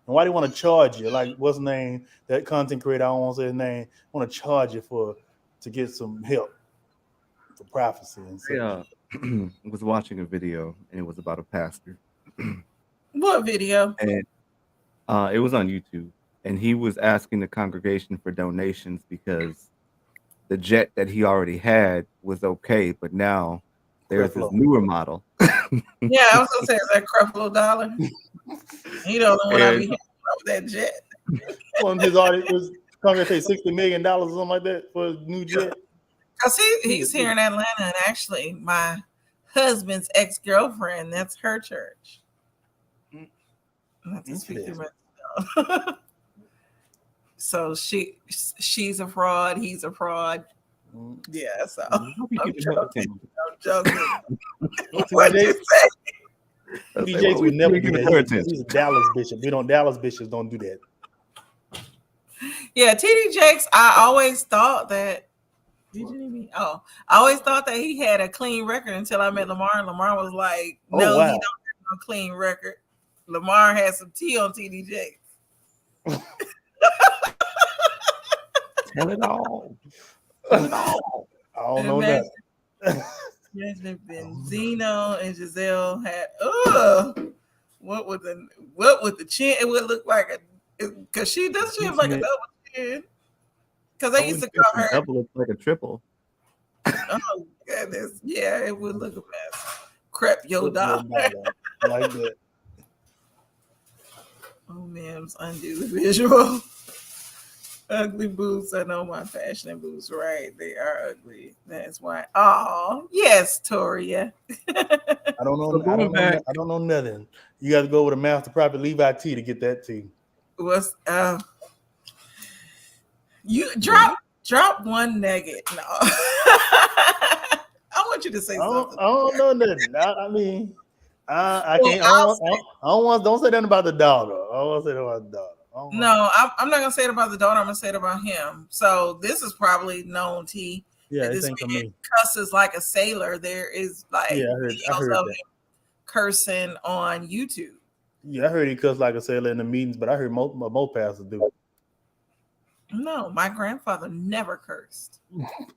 And why they want to charge you? Like, what's his name? That content creator, I don't want to say his name, want to charge you to get some help for prophecy and stuff. I was watching a video and it was about a pastor. What video? And it was on YouTube. And he was asking the congregation for donations because the jet that he already had was okay, but now there's this newer model. Yeah, I was gonna say, is that Creflo Dollar? You know the one I be hitting with that jet. One of his artists was going to pay $60 million or something like that for a new jet. Cause he's here in Atlanta, and actually, my husband's ex-girlfriend, that's her church. Not to speak too much. So she's a fraud. He's a fraud. Yeah. So I'm joking. What did you say? TD Jakes would never do that. He's a Dallas bishop. Dallas bishops don't do that. Yeah, TD Jakes. I always thought that. Did you mean? Oh, I always thought that he had a clean record until I met Lamar. And Lamar was like, "No, he don't have no clean record." Lamar had some tea on TD Jakes. Tell it all. Tell it all. I don't know that. Imagine Benzino and Giselle had what would the chin? It would look like because she have like a double chin. Because they used to call her double looks like a triple. Oh goodness, yeah, it would look a mess. Crep yo dollar like that. Oh man, let's undo the visual. Ugly boots. I know my fashionable boots, right? They are ugly. That's why. Oh, yes, Toria. I don't know. I don't know nothing. You got to go with a Master Prophet Levi T to get that tea. What's you drop one nugget? No, I want you to say something. I don't know nothing. I mean, I can't. Don't say nothing about the daughter. I don't want to say nothing about the daughter. No, I'm not gonna say it about the daughter. I'm gonna say it about him. So this is probably known T. Yeah, this man cusses like a sailor. There is like videos of him cursing on YouTube. Yeah, I heard he cussed like a sailor in the meetings, but I heard most pastors do. No, my grandfather never cursed.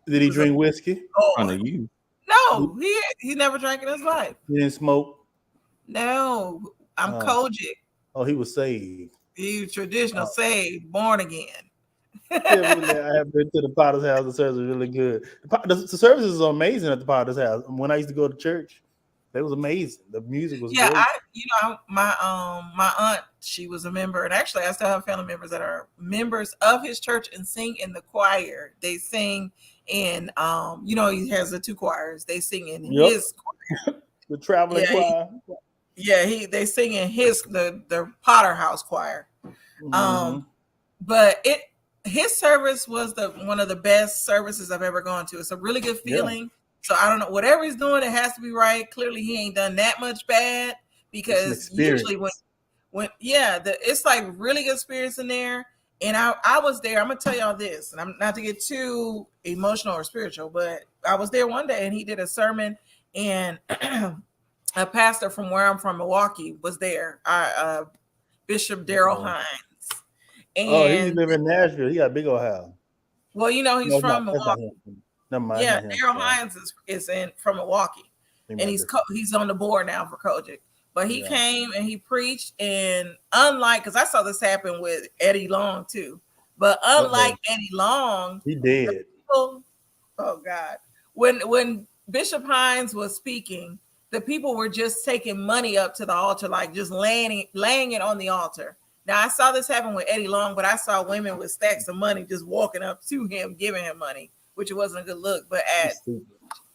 Did he drink whiskey? On you? No, he never drank in his life. He didn't smoke. No, I'm Kojic. Oh, he was saved. He was traditional, saved, born again. I have been to the Potter's house. The service was really good. The services are amazing at the Potter's house. When I used to go to church, it was amazing. The music was great. My aunt, she was a member, and actually I still have family members that are members of his church and sing in the choir. They sing in he has the two choirs. They sing in his choir. The traveling choir. They sing in the Potter House choir. Mm-hmm. But his service was one of the best services I've ever gone to. It's a really good feeling. Yeah. So I don't know, whatever he's doing, it has to be right. Clearly he ain't done that much bad, because usually it's like really good spirits in there. And I was there. I'm gonna tell y'all this, and I'm not to get too emotional or spiritual, but I was there one day and he did a sermon, and a pastor from where I'm from, Milwaukee, was there. Bishop Daryl Hines. And he live in Nashville. He got a big old house. Well, he's from Milwaukee. Never mind. Yeah, Daryl Hines is from Milwaukee, and he's on the board now for Kojic. But he came and he preached, and unlike, because I saw this happen with Eddie Long too, but unlike Eddie Long, he did. Oh God, when Bishop Hines was speaking, the people were just taking money up to the altar, like just laying it on the altar. Now I saw this happen with Eddie Long, but I saw women with stacks of money just walking up to him, giving him money, which wasn't a good look. But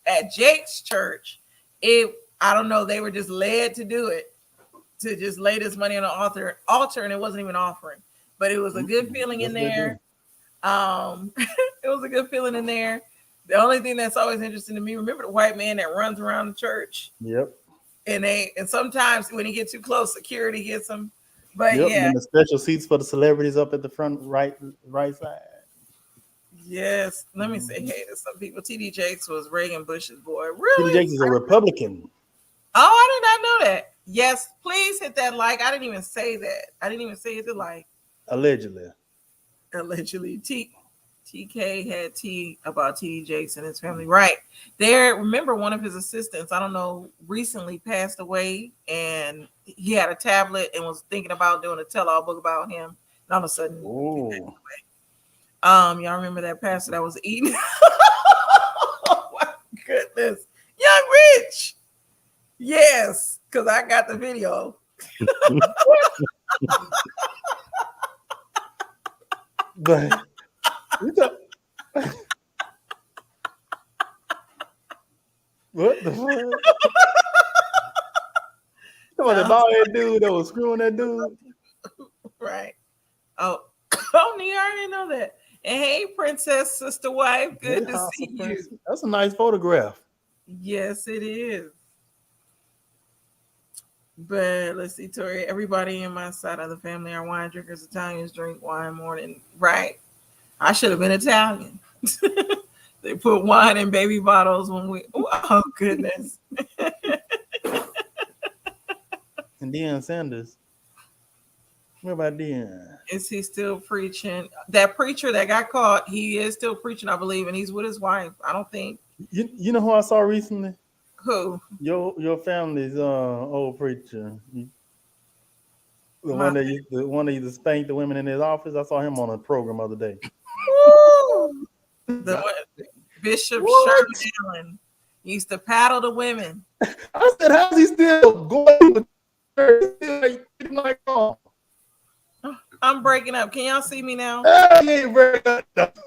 at Jake's church, I don't know, they were just led to do it, to just lay this money on the altar, and it wasn't even offering. But it was a good feeling in there. It was a good feeling in there. The only thing that's always interesting to me, remember the white man that runs around the church? Yep. And sometimes when he gets too close, security gets him. But Yep. yeah. And the special seats for the celebrities up at the front right side. Yes. Let me say hey to some people. TD Jakes was Reagan Bush's boy. Really? TD Jakes is a Republican. Oh, I did not know that. Yes, please hit that like. I didn't even say that. I didn't even say hit the like. Allegedly. TK had tea about TD Jakes and his family. Right. There, remember one of his assistants, I don't know, recently passed away, and he had a tablet and was thinking about doing a tell-all book about him. And all of a sudden, y'all remember that pastor that was eating? Oh my goodness. Young Rich. Yes, because I got the video. But what the fuck? Come on, the bald head dude that was screwing that dude. Right. Oh, Nia, I didn't know that. And hey, princess, sister, wife, good to see you. That's a nice photograph. Yes, it is. But let's see, Tori. Everybody in my side of the family are wine drinkers. Italians drink wine more than right. I should have been Italian. They put wine in baby bottles when we. Oh goodness. And Deion Sanders. What about Deion? Is he still preaching? That preacher that got caught, he is still preaching, I believe, and he's with his wife. I don't think. You know who I saw recently? Who? Your family's old preacher. The one that used to spank the women in his office. I saw him on a program the other day. Bishop Sherman Allen used to paddle the women. I said, how's he still going to church? Like, oh. I'm breaking up. Can y'all see me now? He ain't breaking up.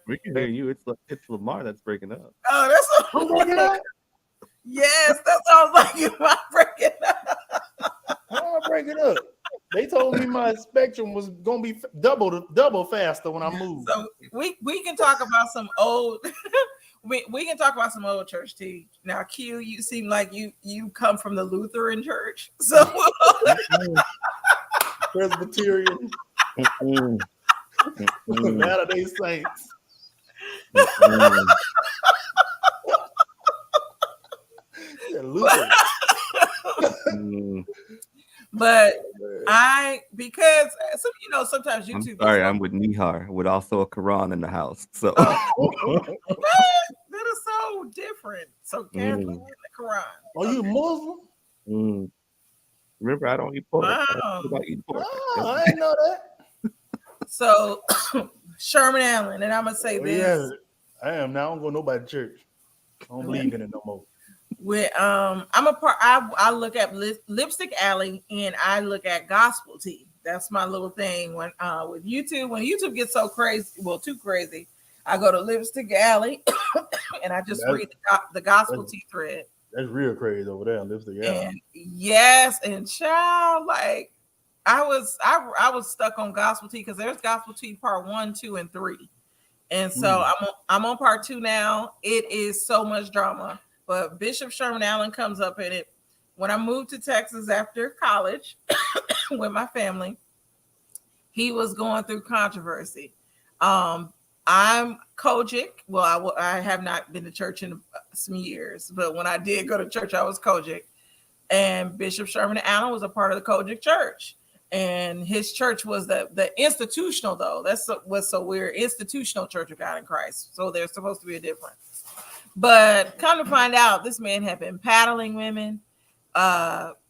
We can hear you. It's Lamar that's breaking up. Oh, that's what I'm breaking up. Yes, that's what I was like. You might break it up. How am I breaking up? They told me my spectrum was gonna be double faster when I moved. So we can talk about some old we can talk about some old church tea. Now, Q, you seem like you come from the Lutheran church. So Presbyterian. Latter-day Saints. But because sometimes YouTube. I'm with Nihar with also a Quran in the house. So that is so different. So Catholic in the Quran. Are you Muslim? Remember, I don't eat pork. Wow. I didn't know that. So Sherman Allen, and I'm gonna say this. Yeah, I am now. I don't go nobody to church. I don't believe in it no more. With I'm a part. I look at Lipstick Alley and I look at gospel tea. That's my little thing. When with YouTube, when YouTube gets so crazy, well, too crazy, I go to Lipstick Alley and I just read the gospel tea thread. That's real crazy over there, Lipstick Alley. And yes, and child, like I was stuck on gospel tea because there's gospel tea part 1, 2, and 3, and so I'm on part 2 now. It is so much drama. But Bishop Sherman Allen comes up in it. When I moved to Texas after college with my family, he was going through controversy. I'm Kojic. Well, I have not been to church in some years, but when I did go to church, I was Kojic. And Bishop Sherman Allen was a part of the Kojic church. And his church was the institutional, though. That's what's so weird. Institutional Church of God in Christ. So there's supposed to be a difference. But come to find out, this man had been paddling women.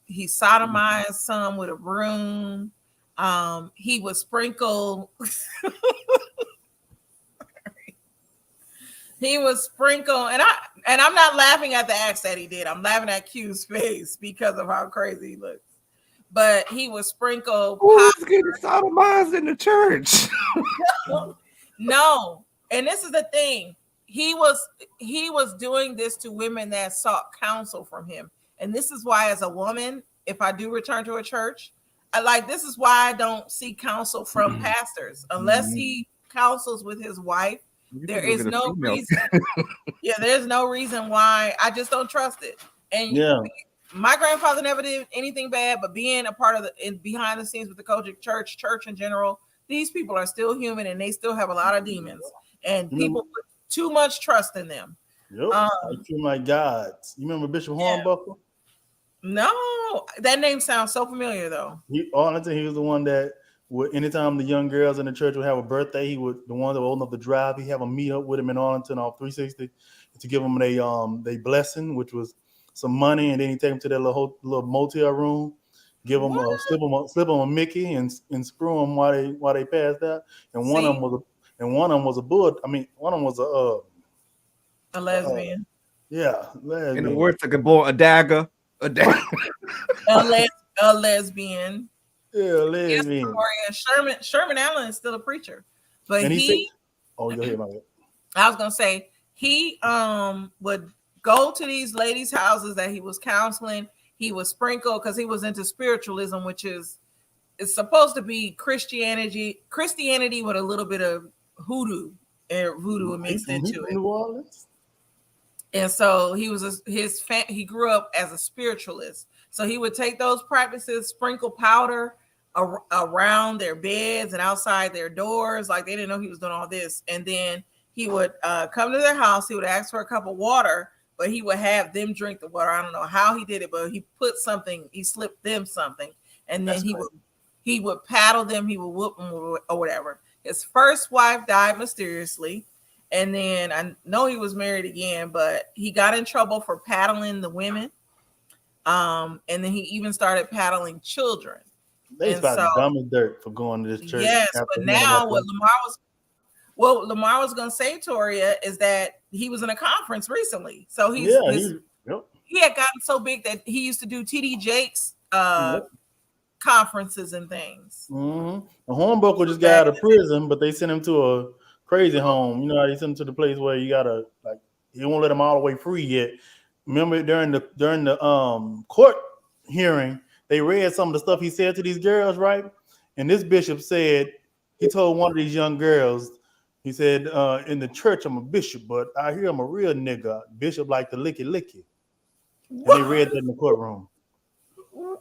He sodomized some with a broom. He was sprinkled. He was sprinkled, and I'm not laughing at the acts that he did. I'm laughing at Q's face because of how crazy he looks. But he was sprinkled. Who's getting sodomized in the church? No, and this is the thing. He was doing this to women that sought counsel from him. And this is why, as a woman, if I do return to a church, this is why I don't seek counsel from pastors unless he counsels with his wife There is no reason. Yeah, there's no reason why. I just don't trust it. And yeah, my grandfather never did anything bad, but being a part of behind the scenes with the Kojic church in general, these people are still human and they still have a lot of demons, and people put too much trust in them. Yep. I feel my gods. You remember Bishop Hornbuckle? No, that name sounds so familiar though. He was the one that would, anytime the young girls in the church would have a birthday, he would, the ones that were old enough to drive, he'd have them meet up with him in Arlington off 360 to give them they blessing, which was some money, and then he take them to their little motel room, give them slip them a Mickey and screw them while they passed out. And one of them was a bull. I mean, one of them was a lesbian. Lesbian. In the words of a dagger. A lesbian. Yeah, lesbian. Sherman Allen is still a preacher, but and he go ahead, Mike. I was gonna say he would go to these ladies' houses that he was counseling. He would sprinkle, because he was into spiritualism, which it's supposed to be Christianity with a little bit of voodoo mixed into it. New Orleans. And so he grew up as a spiritualist. So he would take those practices, sprinkle powder around their beds and outside their doors. Like, they didn't know he was doing all this. And then he would come to their house. He would ask for a cup of water, but he would have them drink the water. I don't know how he did it, but he slipped them something. And then he would paddle them. He would whoop them or whatever. His first wife died mysteriously. And then I know he was married again, but he got in trouble for paddling the women. And then he even started paddling children. They about dumb as dirt for going to this church. Yes, but now what Lamar was going to say, Toria, is that he was in a conference recently. So he had gotten so big that he used to do TD Jakes conferences and things. Mm-hmm. The Hornbuckle just got out of prison, but they sent him to a crazy home. You know how they sent him to the place where you gotta, like, you won't let him all the way free yet. Remember during the court hearing, they read some of the stuff he said to these girls, right? And this bishop said, he told one of these young girls, he said, in the church I'm a bishop, but I hear I'm a real nigga. Bishop like the licky. And they read that in the courtroom.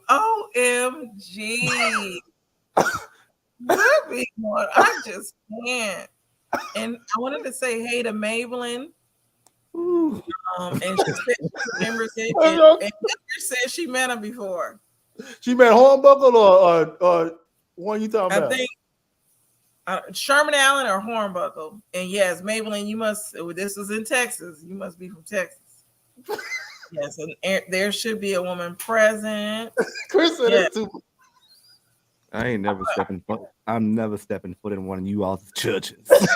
OMG. I just can't. And I wanted to say hey to Maybelline. And she said she remembers it. And Edgar said she met him before. She met Hornbuckle or one you talking about? I think Sherman Allen or Hornbuckle. And yes, Maybelline, this was in Texas. You must be from Texas. Yes, and there should be a woman present. Chris said it too. I ain't never stepping foot. I'm never stepping foot in one of you all's churches. This is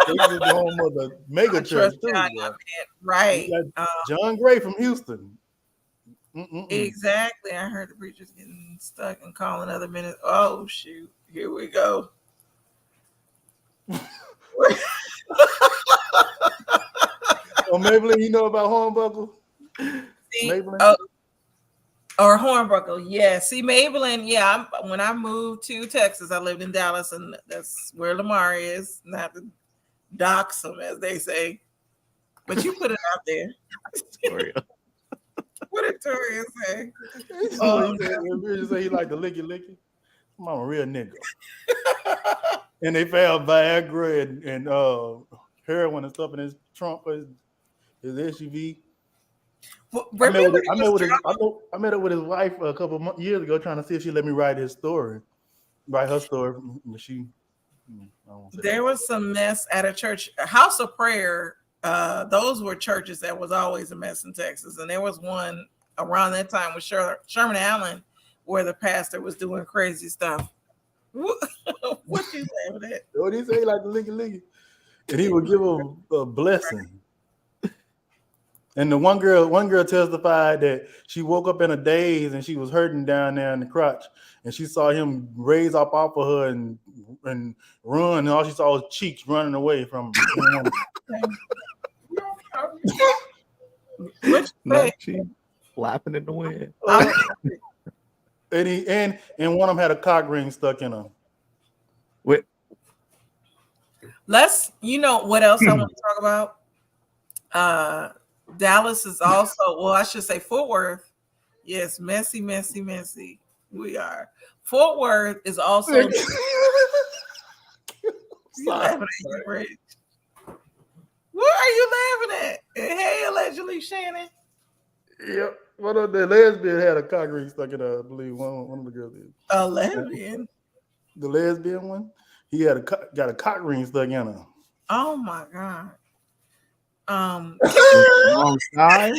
the home of the mega church too, right? John Gray from Houston. Exactly. I heard the preacher's getting stuck and calling other minutes. Oh shoot! Here we go. Or Maybelline, you know about Hornbuckle? Maybelline? Or Hornbuckle, yeah. See, Maybelline, yeah. When I moved to Texas, I lived in Dallas, and that's where Lamar is. Not to dox him, as they say. But you put it out there. What did Toria say? He say he like the licky. I'm a real nigga. And they found Viagra and heroin and stuff in his trunk, his SUV. I met up with his wife a couple years ago, trying to see if she let me write her story. There was some mess at a church, a house of prayer. Those were churches that was always a mess in Texas, and there was one around that time with Sherman Allen, where the pastor was doing crazy stuff. What you laughing at? What did he say? Like the licky, and he would give him a blessing. And the one girl testified that she woke up in a daze and she was hurting down there in the crotch, and she saw him raise up off of her and run, and all she saw was cheeks running away from him. Not cheeks flapping in the wind. And one of them had a cock ring stuck in her. You know what else I want to talk about? Dallas is also, well, I should say Fort Worth. Yes, messy, messy, messy. We are. Fort Worth is also. You laughing at you, Rich? What are you laughing at? Hey, allegedly, Shannon. Yep. One of the lesbian had a cock ring stuck in her, I believe. One of the girls did. A lesbian. The lesbian one, he had got a cock ring stuck in her. Oh my god. Wrong time.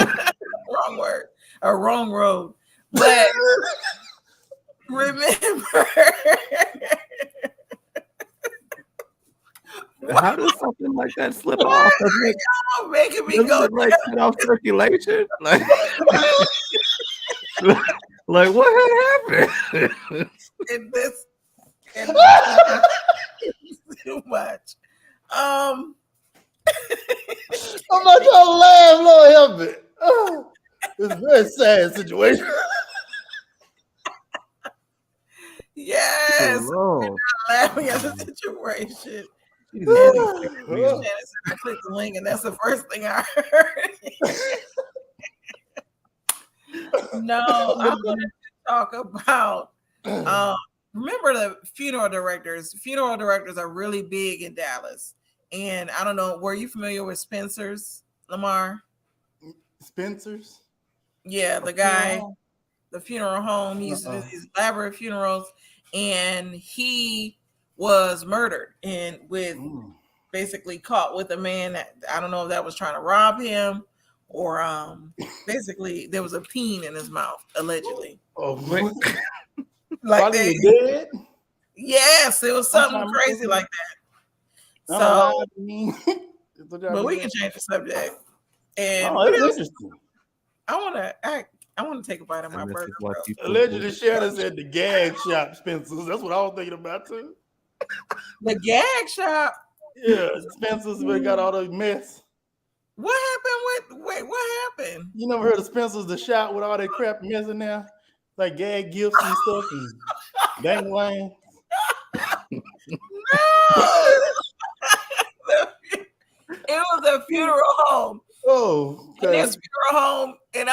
Wrong word. Or wrong road. But remember. How does something like that slip off? Y'all making me Doesn't go it, like cut off circulation? Like, like what had happened? in this too much. I'm not trying to laugh, Lord help me. Oh, it's a very sad situation. Yes. Lord. Laughing at the situation. Oh. I clicked the link, and that's the first thing I heard. No, I wanted to talk about. Remember the funeral directors? Funeral directors are really big in Dallas, and I don't know. Were you familiar with Spencer's, Lamar? Spencer's? Yeah, the guy, the funeral home. He used to do these elaborate funerals, and he was murdered and with basically caught with a man that I don't know if that was trying to rob him or basically there was a peen in his mouth allegedly. Oh, like they dead? Yes, it was something crazy like that. So, but we can change the subject. And that's interesting. I want to take a bite of my burger. Allegedly, Shannon said the gag shop, Spencer's. That's what I was thinking about too. The gag shop. Yeah, Spencer's where got all the mess. What happened with? Wait, what happened? You never heard of Spencer's, the shop with all that crap mess in there, like gag gifts and stuff and dangling. No, it was a funeral home. Oh, okay. And this funeral home, and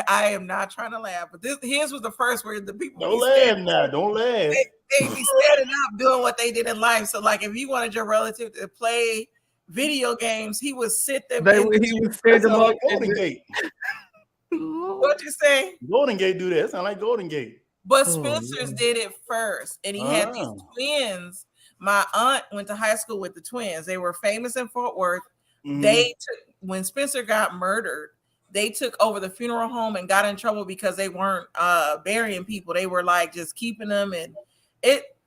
I am not trying to laugh, but his was the first where the people don't laugh now. Don't laugh. They be standing up doing what they did in life. So, like, if you wanted your relative to play video games, he would sit them. He would stand them up. Golden Gate. What'd you say? Golden Gate do that. It sound like Golden Gate. But Spencer's did it first, and he had these twins. My aunt went to high school with the twins. They were famous in Fort Worth. They took, when Spencer got murdered, they took over the funeral home and got in trouble because they weren't burying people. They were like just keeping them, and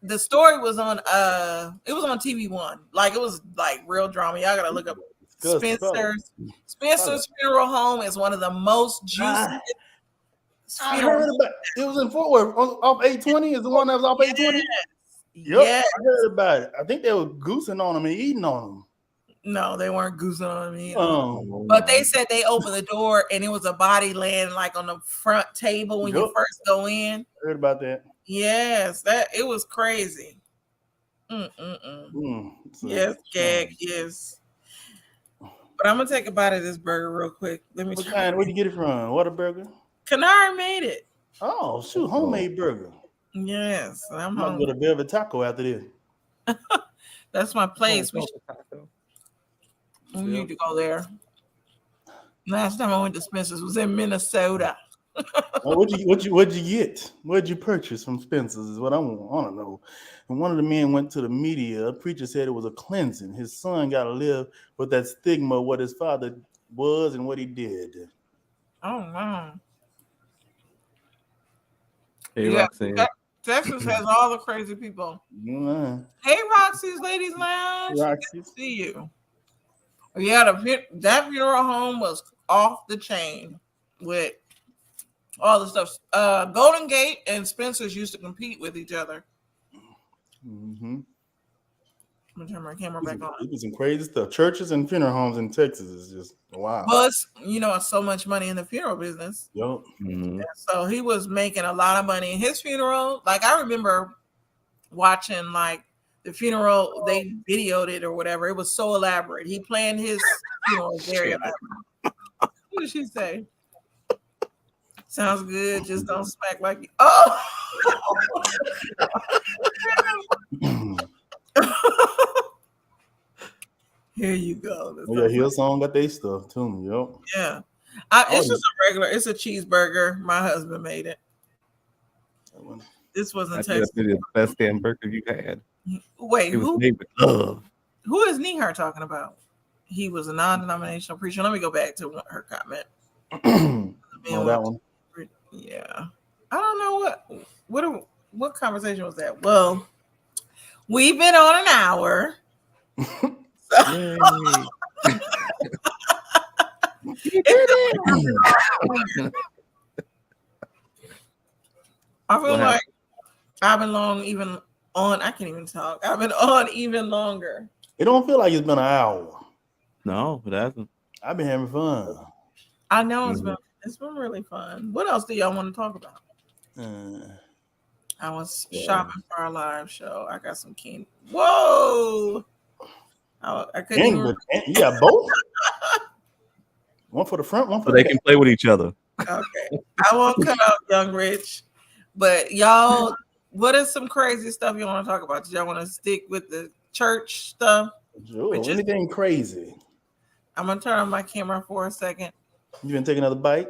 the story was on it was on TV1. Like it was like real drama. Y'all gotta look up Spencer's funeral home is one of the most juicy. I heard about it. Was in Fort Worth off 820. Is the one that was off 820? Yep, I heard about it. I think they were goosing on them and eating on them. No, they weren't goosing on me. But they said they opened the door and it was a body laying like on the front table when you first go in. I heard about that. Yes, it was crazy. Yes, gag, yes. But I'm gonna take a bite of this burger real quick. Let me try. Where'd you get it from? Whataburger? Canard made it. Oh, shoot, homemade burger. Yes, I'm gonna go to Velvet Taco after this. That's my place. We need to go there. Last time I went to Spencer's was in Minnesota. What'd you get? What'd you purchase from Spencer's is what I want to know. And one of the men went to the media. A preacher said it was a cleansing. His son got to live with that stigma of what his father was and what he did. Oh, wow. Hey, Roxanne. Texas has all the crazy people. Hey, Roxy's Ladies Lounge. Good to see you. Yeah, that funeral home was off the chain with all the stuff. Golden Gate and Spencer's used to compete with each other. I'm gonna turn my camera back on. It was some crazy stuff. Churches and funeral homes in Texas is just wow. Plus, so much money in the funeral business. Yep. So he was making a lot of money in his funeral. Like I remember watching like The funeral, they videoed it or whatever. It was so elaborate. He planned his funeral very elaborate. What did she say? Sounds good. Just don't smack like you. Oh. Here you go. Yeah, Hillsong got their stuff too. Yep. Yeah. It's just a regular. It's a cheeseburger. My husband made it. This wasn't That's the best damn burger you had. Wait, it was made with love. Who is Nihar talking about? He was a non-denominational preacher. Let me go back to her comment. Oh, that one. Yeah. I don't know what conversation was that? Well, we've been on an hour. So. I feel like I've been I can't even talk. I've been on even longer. It don't feel like it's been an hour. No, it hasn't. I've been having fun. I know it's been really fun. What else do y'all want to talk about? I was shopping for our live show. I got some candy. Whoa! I couldn't even... You got both? One for the front, one for so they can play with each other. Okay. I won't cut out Young Rich. But y'all, what is some crazy stuff you want to talk about? Do y'all want to stick with the church stuff? Sure. Anything crazy? I'm going to turn on my camera for a second. You been taking another bite?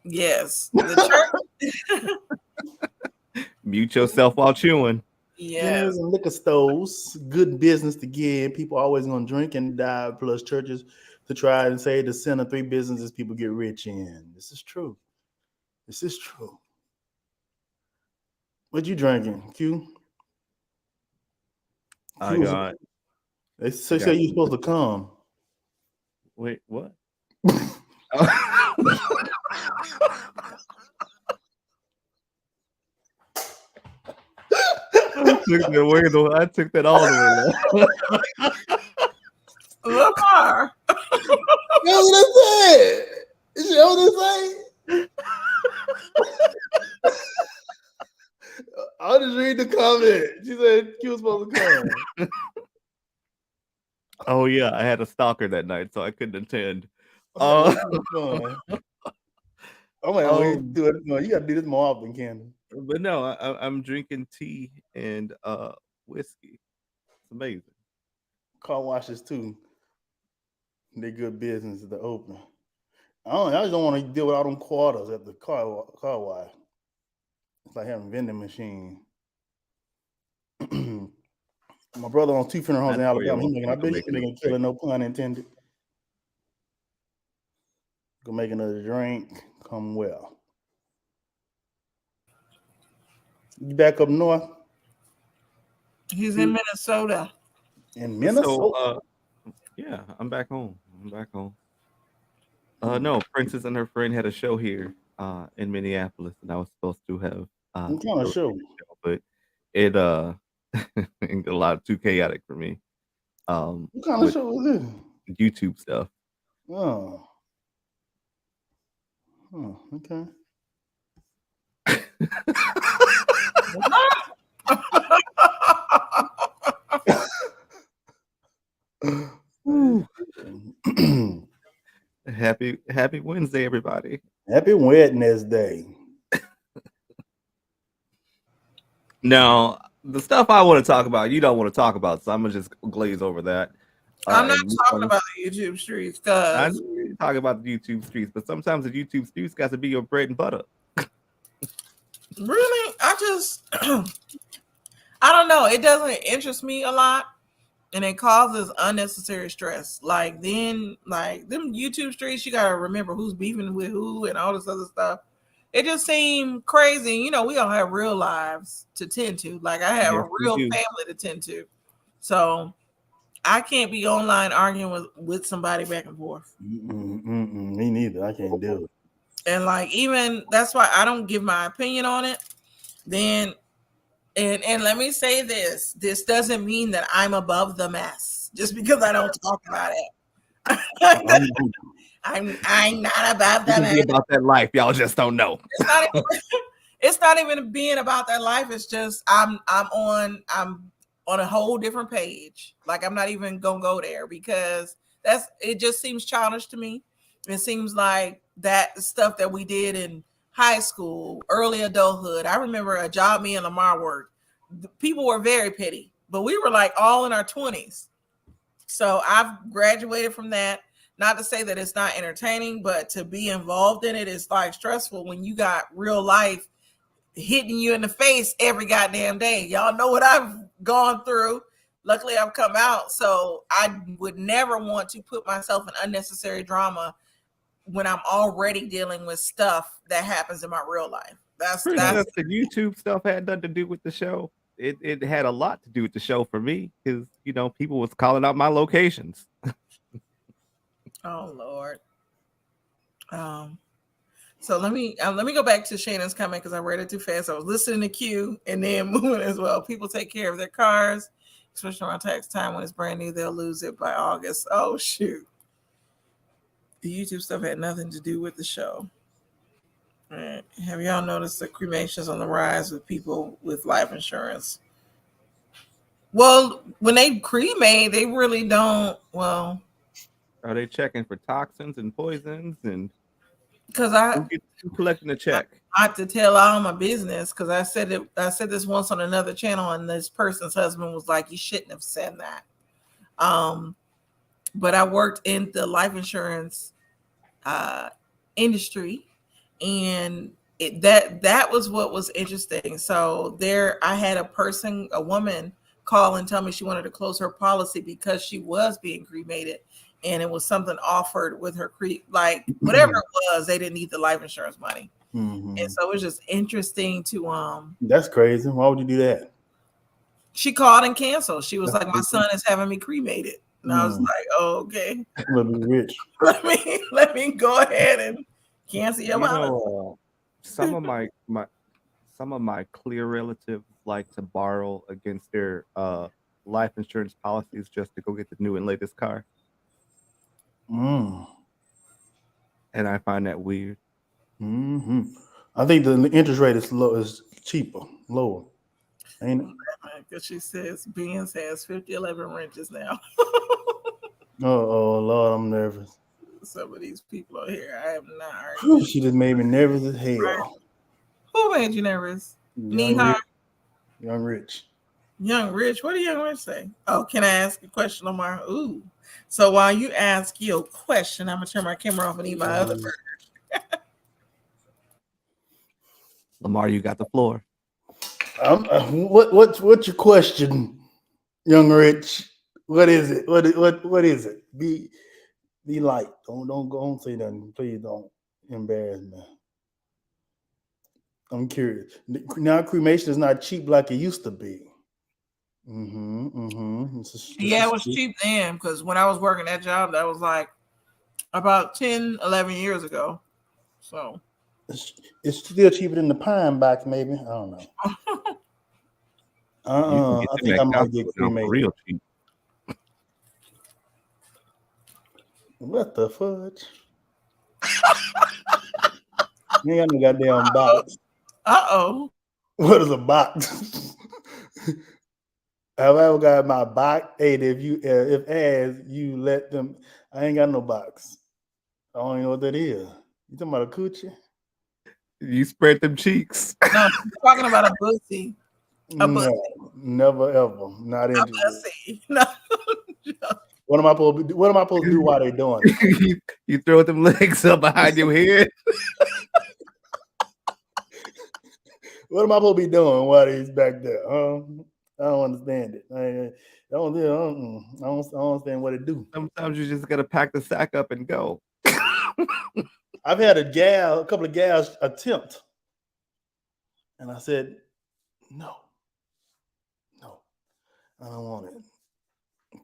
Yes. The church. Mute yourself while chewing. Yeah. Dinners and liquor stores, good business to get. People always going to drink and die, plus churches to try and say the center 3 businesses people get rich in. This is true. This is true. What you drinking, Q? I got. They say you're supposed to come. Wait, what? I took that all the way. Lamar. That's what I said. Is that what I say? I'll just read the comment. She said Q was supposed to come. Oh yeah, I had a stalker that night, so I couldn't attend. I'm like, do it. No, you gotta do this more often, Candace. But no, I'm drinking tea and whiskey. It's amazing. Car washes too. They're good business to open. I just don't want to deal with all them quarters at the car wash. It's like having a vending machine. My brother owns 2 funeral homes in Alabama. I bet he's making a killer, no pun intended. Go make another drink. Come well. You back up north? He's in Minnesota. In Minnesota? So, yeah, I'm back home. No, Princess and her friend had a show here in Minneapolis, and I was supposed to have what kind of show? But it it got a lot too chaotic for me. What kind of show was it? YouTube stuff. Oh, okay. Happy Wednesday, everybody. Happy Wednesday. Now, the stuff I want to talk about, you don't want to talk about, so I'm gonna just glaze over that. I'm not talking about the YouTube streets, I because talk about the YouTube streets, but sometimes the YouTube streets got to be your bread and butter. Really, I don't know. It doesn't interest me a lot, and it causes unnecessary stress. Like them YouTube streets, you gotta remember who's beefing with who and all this other stuff. It just seemed crazy. You know, we all have real lives to tend to. Like I have a real family to tend to, so I can't be online arguing with somebody back and forth. Me neither. I can't do it. And like, even that's why I don't give my opinion on it. Then, and let me say this: this doesn't mean that I'm above the mess just because I don't talk about it. I'm not above the mess. About that life, y'all just don't know. It's not even being about that life. It's just I'm on a whole different page. Like I'm not even gonna go there because it just seems childish to me. It seems like that stuff that we did in high school, early adulthood. I remember a job me and Lamar worked. People were very petty, but we were like all in our 20s. So I've graduated from that. Not to say that it's not entertaining, but to be involved in it is like stressful when you got real life hitting you in the face every goddamn day. Y'all know what I've gone through. Luckily, I've come out. So I would never want to put myself in unnecessary drama when I'm already dealing with stuff that happens in my real life. That's the YouTube stuff had nothing to do with the show. It had a lot to do with the show for me because people was calling out my locations. Oh Lord. So let me go back to Shannon's comment because I read it too fast. I was listening to Q and then moving as well. People take care of their cars, especially around tax time when it's brand new. They'll lose it by August. Oh shoot. The YouTube stuff had nothing to do with the show. All right. Have y'all noticed the cremations on the rise with people with life insurance? Well, when they cremate, they really don't. Well, are they checking for toxins and poisons and? Because who's collecting the check? I have to tell all my business because I said this once on another channel, and this person's husband was like, "You shouldn't have said that." But I worked in the life insurance industry, and that was what was interesting. So I had a woman call and tell me she wanted to close her policy because she was being cremated, and it was something offered with her like whatever it was, they didn't need the life insurance money. And so it was just interesting to That's crazy. Why would you do that? She called and canceled. She was like, my son is having me cremated. And I was like, oh, okay. Let me rich. let me go ahead and cancel your policy. Some of my clear relatives like to borrow against their life insurance policies just to go get the new and latest car. And I find that weird. I think the interest rate is cheaper, lower. Ain't it? Because she says Benz has 5011 wrenches now. Oh Lord, I'm nervous. Some of these people are here. I am not arguing. She just made me nervous as hell. Right. Who made you nervous? Young Rich. Young Rich. What did Young Rich say? Oh, can I ask a question, Lamar? Ooh. So while you ask your question, I'm gonna turn my camera off and eat my other burger. Lamar, you got the floor. What's your question, Young Rich? What is it? What is it? Be light. Don't say nothing. Please don't embarrass me. I'm curious. Now cremation is not cheap like it used to be. Yeah, it was cheap then because when I was working that job, that was like about 10, 11 years ago. So it's still cheaper than the pine box, maybe. I don't know. I think I might get cremated. Real cheap. What the fudge? You ain't got no goddamn box. What is a box? Have I ever got my box? Hey, if you let them, I ain't got no box. I don't even know what that is. You talking about a coochie? You spread them cheeks. No, I'm talking about a pussy. No, never ever. Not interested. A pussy. No. What am I supposed to do while they doing it? You throw them legs up behind your head. What am I supposed to be doing while he's back there? I don't understand it. I don't understand what it do. Sometimes you just gotta pack the sack up and go. I've had a couple of gals attempt, and I said, no, I don't want it.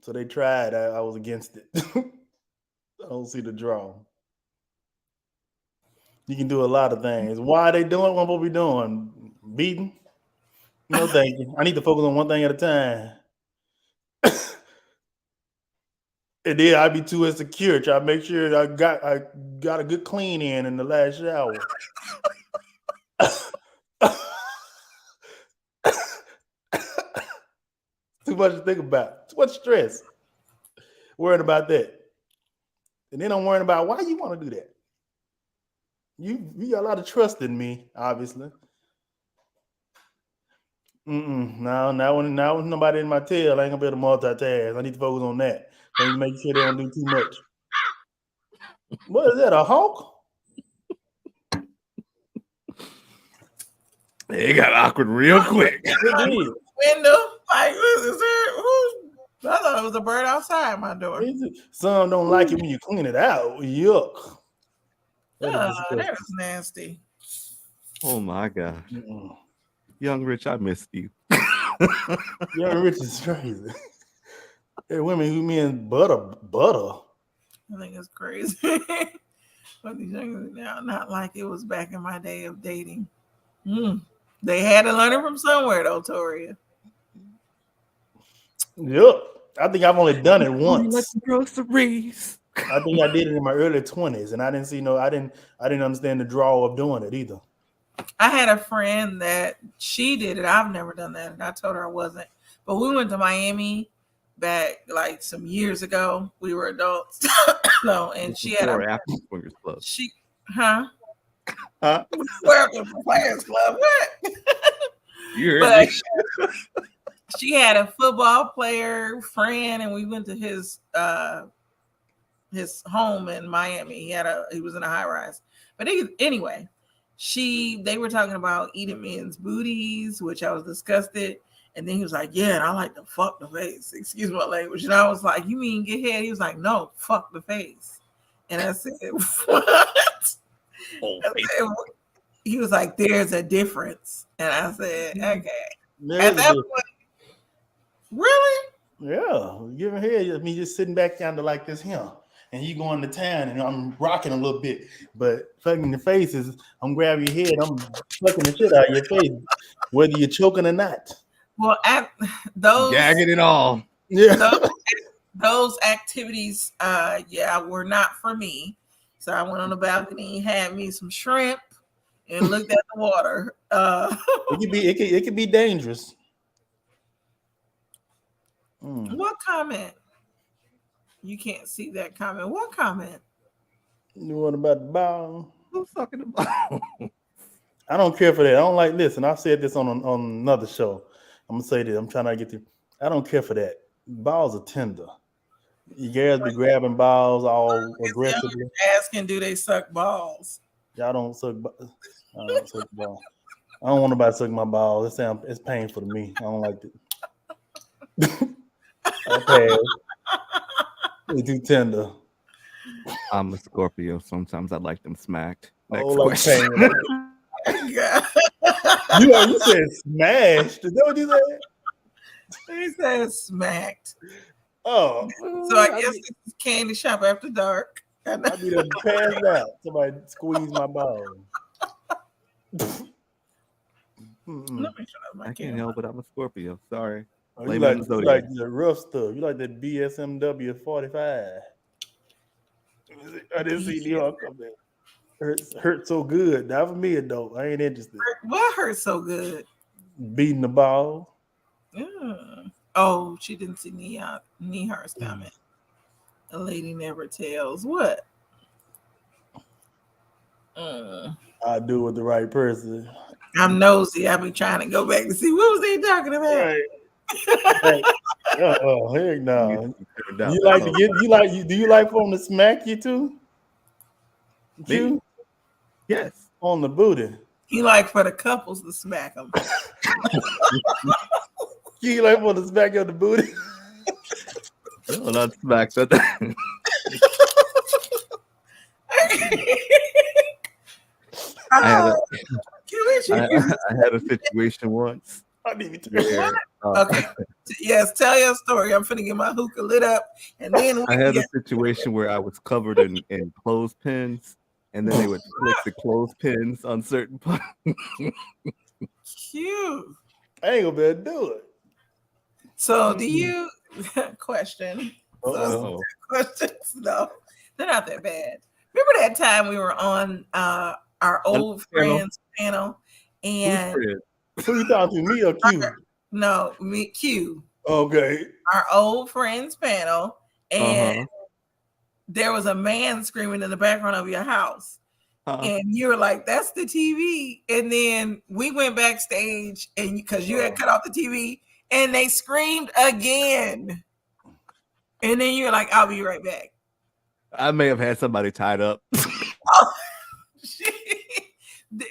So they tried. I was against it. I don't see the draw. You can do a lot of things. Why are they doing what we doing? Beating? No, thank you. I need to focus on one thing at a time. And then I'd be too insecure. Try to make sure I got a good clean in the last shower. Too much to think about. Too much stress. Worried about that. And then I'm worrying about why you want to do that. You got a lot of trust in me, obviously. Now when nobody in my tail, I ain't gonna be able to multitask. I need to focus on that. I need to make sure they don't do too much. What is that? A hawk? It got awkward real quick. Window, like, is there? I thought it was a bird outside my door. Some don't like it when you clean it out. Yuck. That is nasty. Oh my gosh. Young Rich, I missed you. Young Rich is crazy. There are women who mean butter. I think it's crazy. But these young now, not like it was back in my day of dating. They had to learn it from somewhere, though, Toria. Yep. I think I've only done it once. Groceries. I think I did it in my early 20s, and I didn't understand the draw of doing it either. I had a friend that she did it. I've never done that, and I told her I wasn't. But we went to Miami back like some years ago. We were adults. No, and she had a Swingers Club. Players Club. What? You heard me. She had a football player friend, and we went to his home in Miami. He was in a high rise. But anyway, they were talking about eating men's booties, which I was disgusted. And then he was like, yeah, and I like to fuck the face. Excuse my language. And I was like, you mean get head? He was like, no, fuck the face. And I said, what? He was like, there's a difference. And I said, okay. At that point, really? Yeah. Giving head, me just sitting back down to like this here. And you going to town and I'm rocking a little bit. But fucking the face is, I'm grabbing your head, I'm fucking the shit out of your face, whether you're choking or not. Well, those gagging it all. Yeah. Those activities, were not for me. So I went on the balcony, had me some shrimp, and looked at the water. It could be dangerous. What comment? You can't see that comment. What comment? You want about the ball? Who's talking about? I don't care for that. I don't like this, and I said this on another show. I'm gonna say this. I'm trying to get to. I don't care for that. Balls are tender. You guys be grabbing balls all aggressively. Asking, do they suck balls? Y'all don't suck. I don't suck balls. I don't want nobody to suck my balls. It's painful to me. I don't like it. Okay. It's too tender. I'm a Scorpio. Sometimes I like them smacked. Next like question. You said smashed. Is that what you said? He said smacked. Oh. So I guess this is Candy Shop After Dark. I be done passed out. Somebody squeeze my ball. I can't help it. I'm a Scorpio. Sorry. Oh, you like the rough stuff. You like that BSMW 45. I didn't see New York come in. Hurt so good. Not for me, though. I ain't interested. What hurt so good? Beating the ball. Oh, she didn't see Nehar's comment. A lady never tells. What? I do it with the right person. I'm nosy. I've been trying to go back to see what was they talking about. Right. Heck no. Do you like for them to smack you too? You? Yes. On the booty. He like for the couples to smack them. You like for the smack on the booty? No, not smack. I had a situation once. Okay. Yes, tell your story. I'm finna get my hookah lit up, and then I had a situation where I was covered in clothespins, and then they would flick the clothespins on certain parts. Cute. I ain't gonna be able to do it. So, do you question? Questions? No, they're not that bad. Remember that time we were on our old friends panel, and who you talking to, me or Q? No, me, Q. Okay. our old friends panel, and Uh-huh. there was a man screaming in the background of your house. Huh? And you were like, "That's the TV." And then we went backstage, and because you had cut off the TV, and they screamed again. And then you're like, "I'll be right back." I may have had somebody tied up.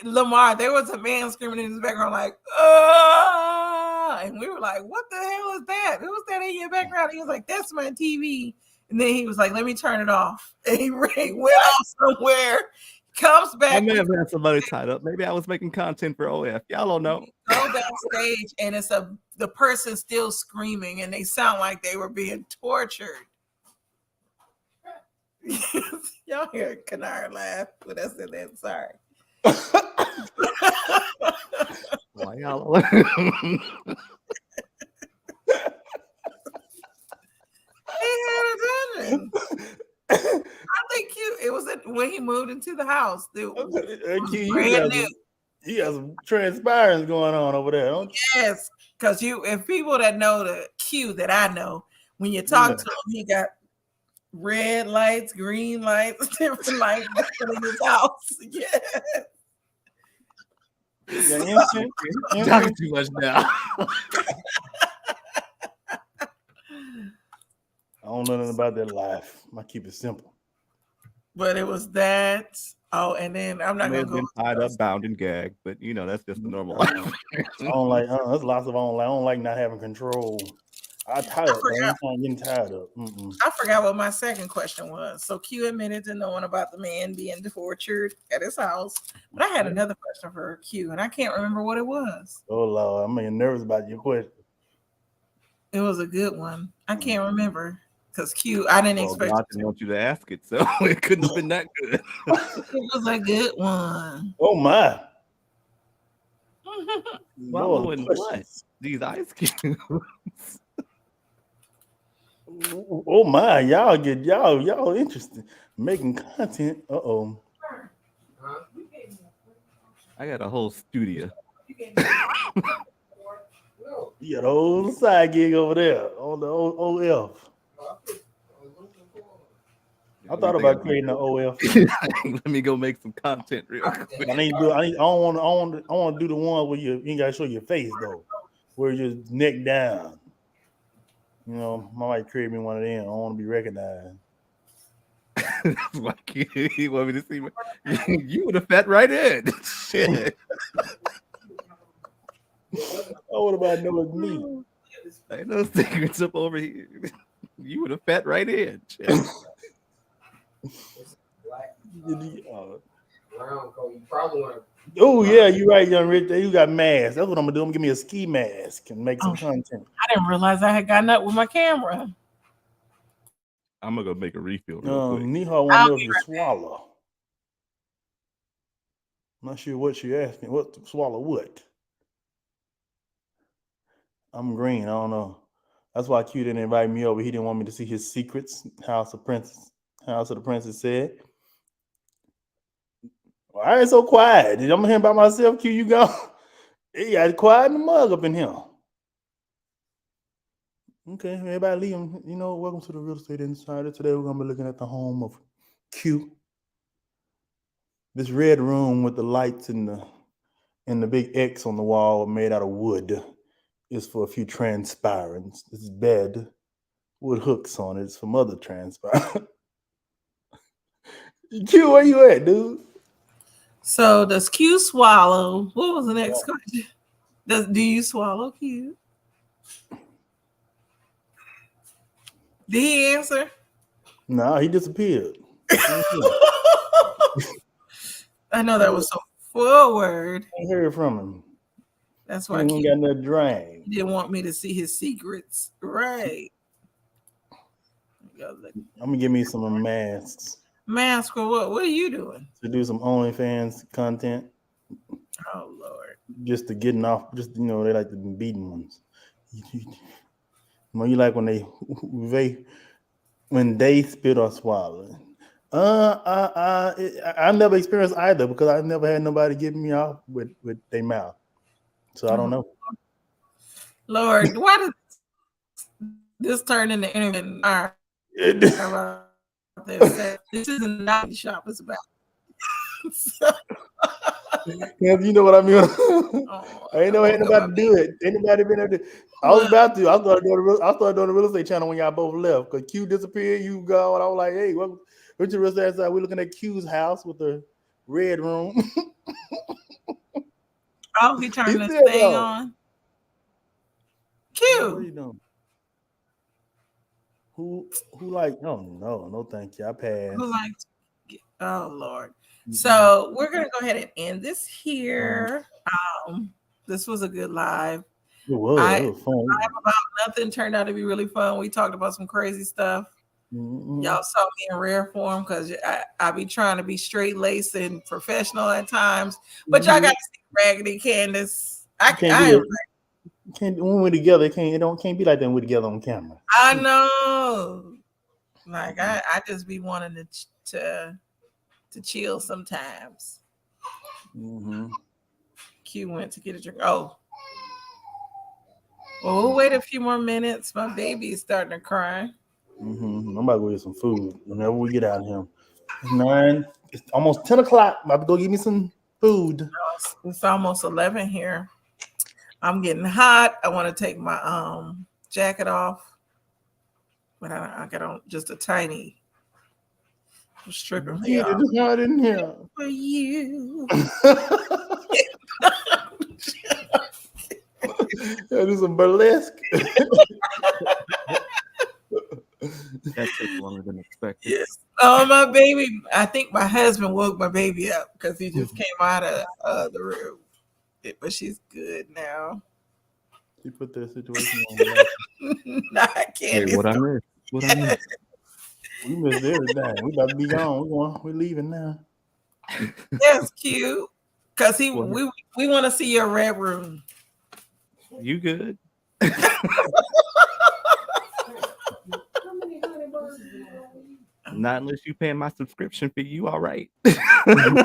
Lamar, there was a man screaming in his background like, "Ah!" And we were like, "What the hell is that? Who was that in your background?" He was like, "That's my TV." And then he was like, "Let me turn it off." And he went off somewhere. Comes back. I may have had somebody tied up. Maybe I was making content for OF. Y'all don't know. Go backstage, and it's the person still screaming, and they sound like they were being tortured. Y'all hear Kanara laugh, but that's it. Then sorry. Why y'all? I think it was when he moved into the house. You got some transpirings going on over there, don't you? Yes, because if people that know the Q that I know, when you talk to him, he got red lights, green lights, different lights in his house. Yes. Talking too much now. I don't know nothing about that life. I keep it simple. But it was that. Oh, and then I'm not gonna go tied up, bound, and gagged, but that's just the normal life. I don't like. There's lots of I don't like not having control. I'm getting tired of. I forgot what my second question was. So Q admitted to knowing about the man being tortured at his house, but I had another question for Q, and I can't remember what it was. Oh Lord, I'm getting nervous about your question. It was a good one. I can't remember because Q, I didn't expect. God didn't want you to ask it, so it couldn't have been that good. It was a good one. Oh my! Swallowing what? These ice cubes. Oh my! Y'all interested making content? I got a whole studio. You got a whole side gig over there on the OF. I thought about creating an OF. Let me go make some content real quick. I don't want to do the one where you ain't gotta show your face though, where you're just neck down. I might create me one of them. I don't want to be recognized. That's why you want me to see me. You would have fed right in. Shit. Oh, what about knowing me? Ain't no secrets up over here. You would have fed right in. Shit. Oh yeah, you're right, young Rich. You got masks. That's what I'm gonna do. I'm gonna give me a ski mask and make some content. I didn't realize I had gotten up with my camera. I'm gonna go make a refill real quick. Neha wanted to swallow. I'm not sure what she asking. What to swallow? What? I'm green. I don't know. That's why Q didn't invite me over. He didn't want me to see his secrets. House of the Princess said. Why ain't so quiet? I'm here by myself. Q, you go. He got quiet in the mug up in here. Okay, everybody leave him. Welcome to the Real Estate Insider. Today we're gonna be looking at the home of Q. This red room with the lights and the big X on the wall made out of wood is for a few transpirants. This bed with hooks on it. It's for other transpirants. Q, where you at, dude? So does Q swallow? What was the next question? Do you swallow, Q? Did he answer? No, he disappeared. I know that was so forward. I heard from him. That's why he got no drag. He didn't want me to see his secrets. Right. I'm gonna give me some masks. Mask or what? What are you doing? To do some OnlyFans content. Oh Lord. Just to getting off, they like the beating ones. You like when they spit or swallow. I never experienced either because I never had nobody get me off with their mouth. So I don't know. Lord, why does This turned into interview. All right. This isn't a novelty shop. It's about. Yeah, you know what I mean. I ain't nobody to do it. Ain't nobody been able to. I was about to. I started doing the real estate channel when y'all both left because Q disappeared. You gone. I was like, hey, what your real estate side? We're looking at Q's house with the red room. Oh, he turned this thing on. Q. What are you doing? Who like? Oh no, thank you. I passed. Who likes? Oh Lord. Mm-hmm. So we're gonna go ahead and end this here. This was a good live. It was fun. Live about nothing turned out to be really fun. We talked about some crazy stuff. Mm-hmm. Y'all saw me in rare form because I be trying to be straight laced and professional at times, but y'all got to see Raggedy Candace. When we're together, it can't be like that when we're together on camera. I know. Like I just be wanting to chill sometimes. Mm-hmm. Q went to get a drink. Oh. Well, we'll wait a few more minutes. My baby is starting to cry. Mm-hmm. I'm about to go get some food whenever we get out of here. It's almost 10 o'clock. I'm about to go get me some food. It's almost 11 here. I'm getting hot. I want to take my jacket off, but I got on just a tiny stripper. Yeah, it's hot in here for you. That is some burlesque. That took longer than expected. Yes. Oh, my baby. I think my husband woke my baby up because he just came out of the room. But she's good now. She put that situation on. No, I can't. Hey, what I missed? We missed everything. We about to be gone. We're leaving now. Yes, cute. Because we want to see your red room. You good? Not unless you paying my subscription fee. You all right? OnlyFans.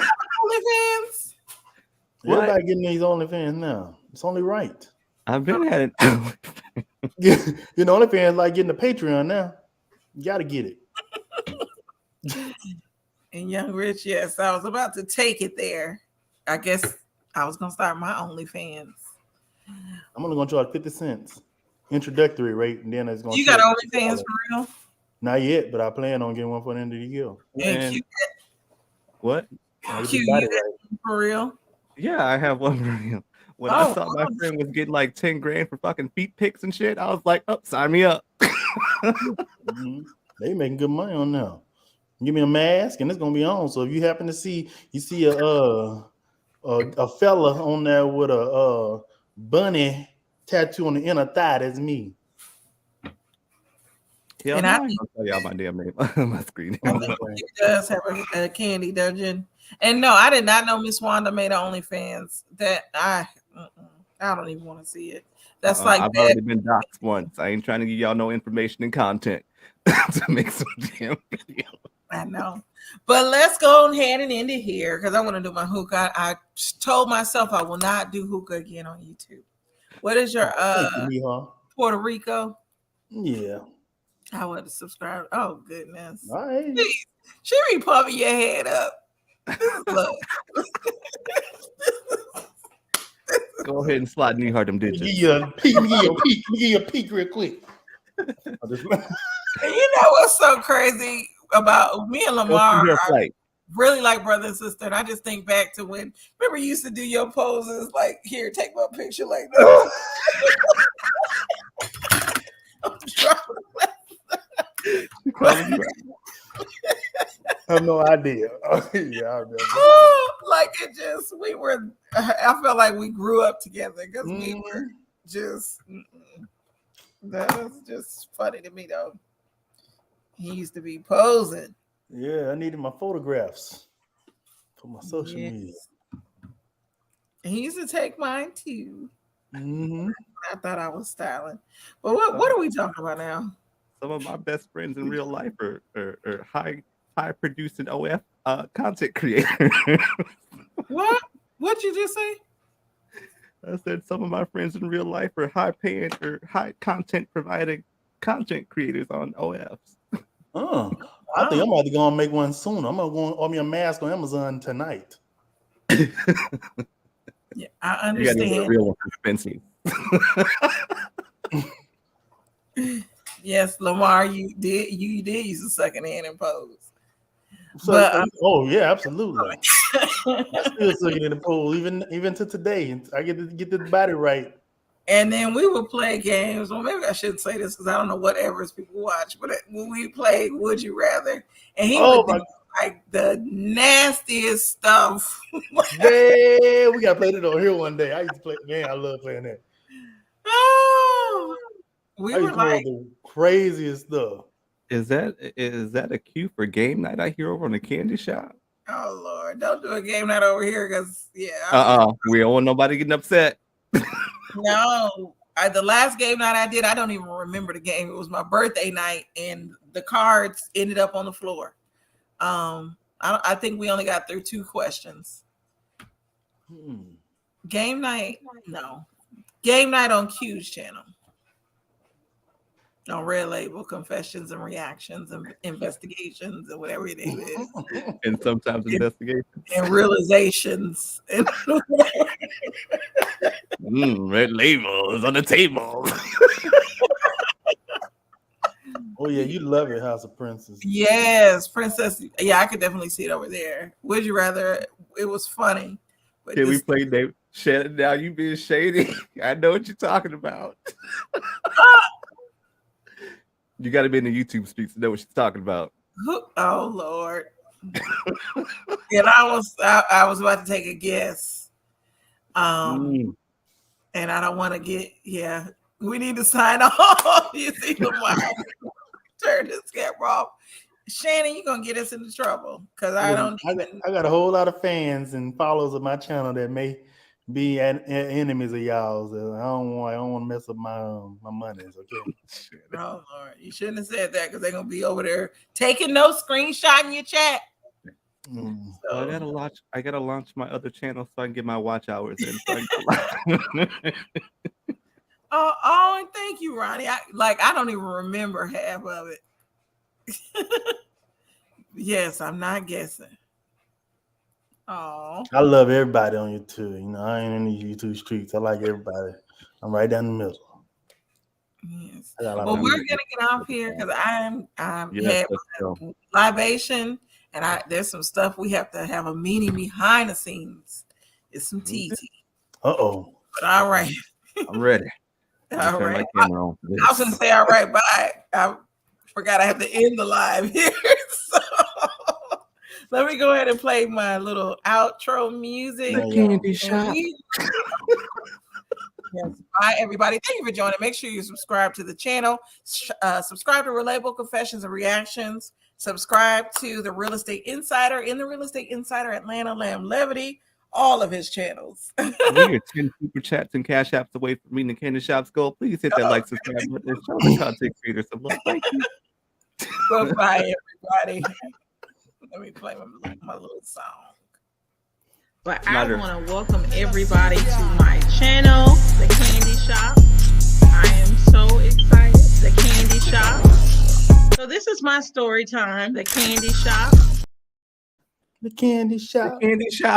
Everybody getting these OnlyFans now. It's only right. I've been at it. You know, OnlyFans like getting a Patreon now. You got to get it. And Young Rich, yes, I was about to take it there. I guess I was gonna start my OnlyFans. I'm only gonna charge 50 cents introductory rate, and then it's gonna. You got OnlyFans for real? Not yet, but I plan on getting one for the end of the year. And what? For real? Yeah, I have one for real. When I saw my friend was getting like 10 grand for fucking feet pics and shit, I was like, "Oh, sign me up." They making good money on now. Give me a mask, and it's gonna be on. So if you happen to see a fella on there with a bunny tattoo on the inner thigh, that's me. Yeah, I'll tell y'all my damn name on my screen. He does have a candy dungeon. And no, I did not know Miss Wanda made OnlyFans. That I don't even want to see it. That's like I've already been doxxed once. I ain't trying to give y'all no information and content to make some damn video. I know. But let's go ahead and end it here because I want to do my hookah. I told myself I will not do hookah again on YouTube. What is your Puerto Rico? Yeah. I want to subscribe. Oh goodness. All right. She be pumping your head up. Look. Go ahead and slide Neehard them digits. Give you a peek real quick. You know what's so crazy about me and Lamar are really like brother and sister. And I just think back to when, remember you used to do your poses like, here, take my picture like that. I'm trying I have no idea. Yeah, I remember. Like it just, I felt like we grew up together because we were just, that was just funny to me though. He used to be posing. Yeah, I needed my photographs for my social media. And he used to take mine too. Mm-hmm. I thought I was styling. But what are we talking about now? Some of my best friends in real life are high producing OF content creators. What? What'd you just say? I said some of my friends in real life are high paying or high content providing content creators on OFs. Oh, I think I'm about to go and make one soon. I'm gonna go and order me a mask on Amazon tonight. Yeah, I You gotta get understand. real expensive. Yes, Lamar, you did use a secondhand impose. So, But oh yeah, absolutely. I still sucking in the pool, even to today. I get the body right. and then we would play games. Well, maybe I shouldn't say this because I don't know what Everest people watch. But when we played Would You Rather, and he would do like the nastiest stuff. Man, we gotta play that over here one day. I used to play. Man, I love playing that. Oh, we I were used to like, the craziest stuff. Is that a cue for game night I hear over on the candy shop? oh Lord, don't do a game night over here because We don't want nobody getting upset. No, the last game night I did, I don't even remember the game. It was my birthday night, and the cards ended up on the floor. I think we only got through 2 questions. Game night, no. Game night on Q's channel. On Red Label, Confessions and Reactions and Investigations and whatever it is. And sometimes investigations. And Realizations. Red Label is on the table. Oh yeah, you love it, House of Princess. Yes, Princess. Yeah, I could definitely see it over there. Would you rather? It was funny. But Can we play David? Shut it down. You being shady. I know what you're talking about. You got to be in the YouTube streets to know what she's talking about. Oh Lord! And I was about to take a guess. And I don't want to get. Yeah, we need to sign off. You see, Lamar turn this camera off. Shannon, you're gonna get us into trouble because I got a whole lot of fans and followers of my channel that may be enemies of y'all's. I don't want to mess up my monies. Okay. Oh Lord, you shouldn't have said that because they're gonna be over there taking no screenshot in your chat. So, I gotta launch my other channel so I can get my watch hours in. Oh, and thank you, Ronnie. I don't even remember half of it. Yes, I'm not guessing. Oh, I love everybody on YouTube. You know, I ain't in the YouTube streets. I like everybody. I'm right down the middle. Yes. Well, we're gonna get off here because I'm had libation, and there's some stuff we have to have a meeting behind the scenes. It's some tea. But all right. I'm ready. All right. I was gonna say all right, but I forgot I have to end the live here. So let me go ahead and play my little outro music. The candy shop. Yes. Bye, everybody. Thank you for joining. Make sure you subscribe to the channel. Subscribe to Relatable Confessions and Reactions. Subscribe to the Real Estate Insider in the Real Estate Insider Atlanta Lamb Levity. All of his channels. We're 10 super chats and cash apps away from meeting the candy shop's goal. Please hit that like, subscribe button, and show the content creators some love. Thank you. Bye, everybody. Let me play my little song. But I want to welcome everybody to my channel, The Candy Shop. I am so excited. The Candy Shop. So this is my story time, The Candy Shop. The Candy Shop. The Candy Shop.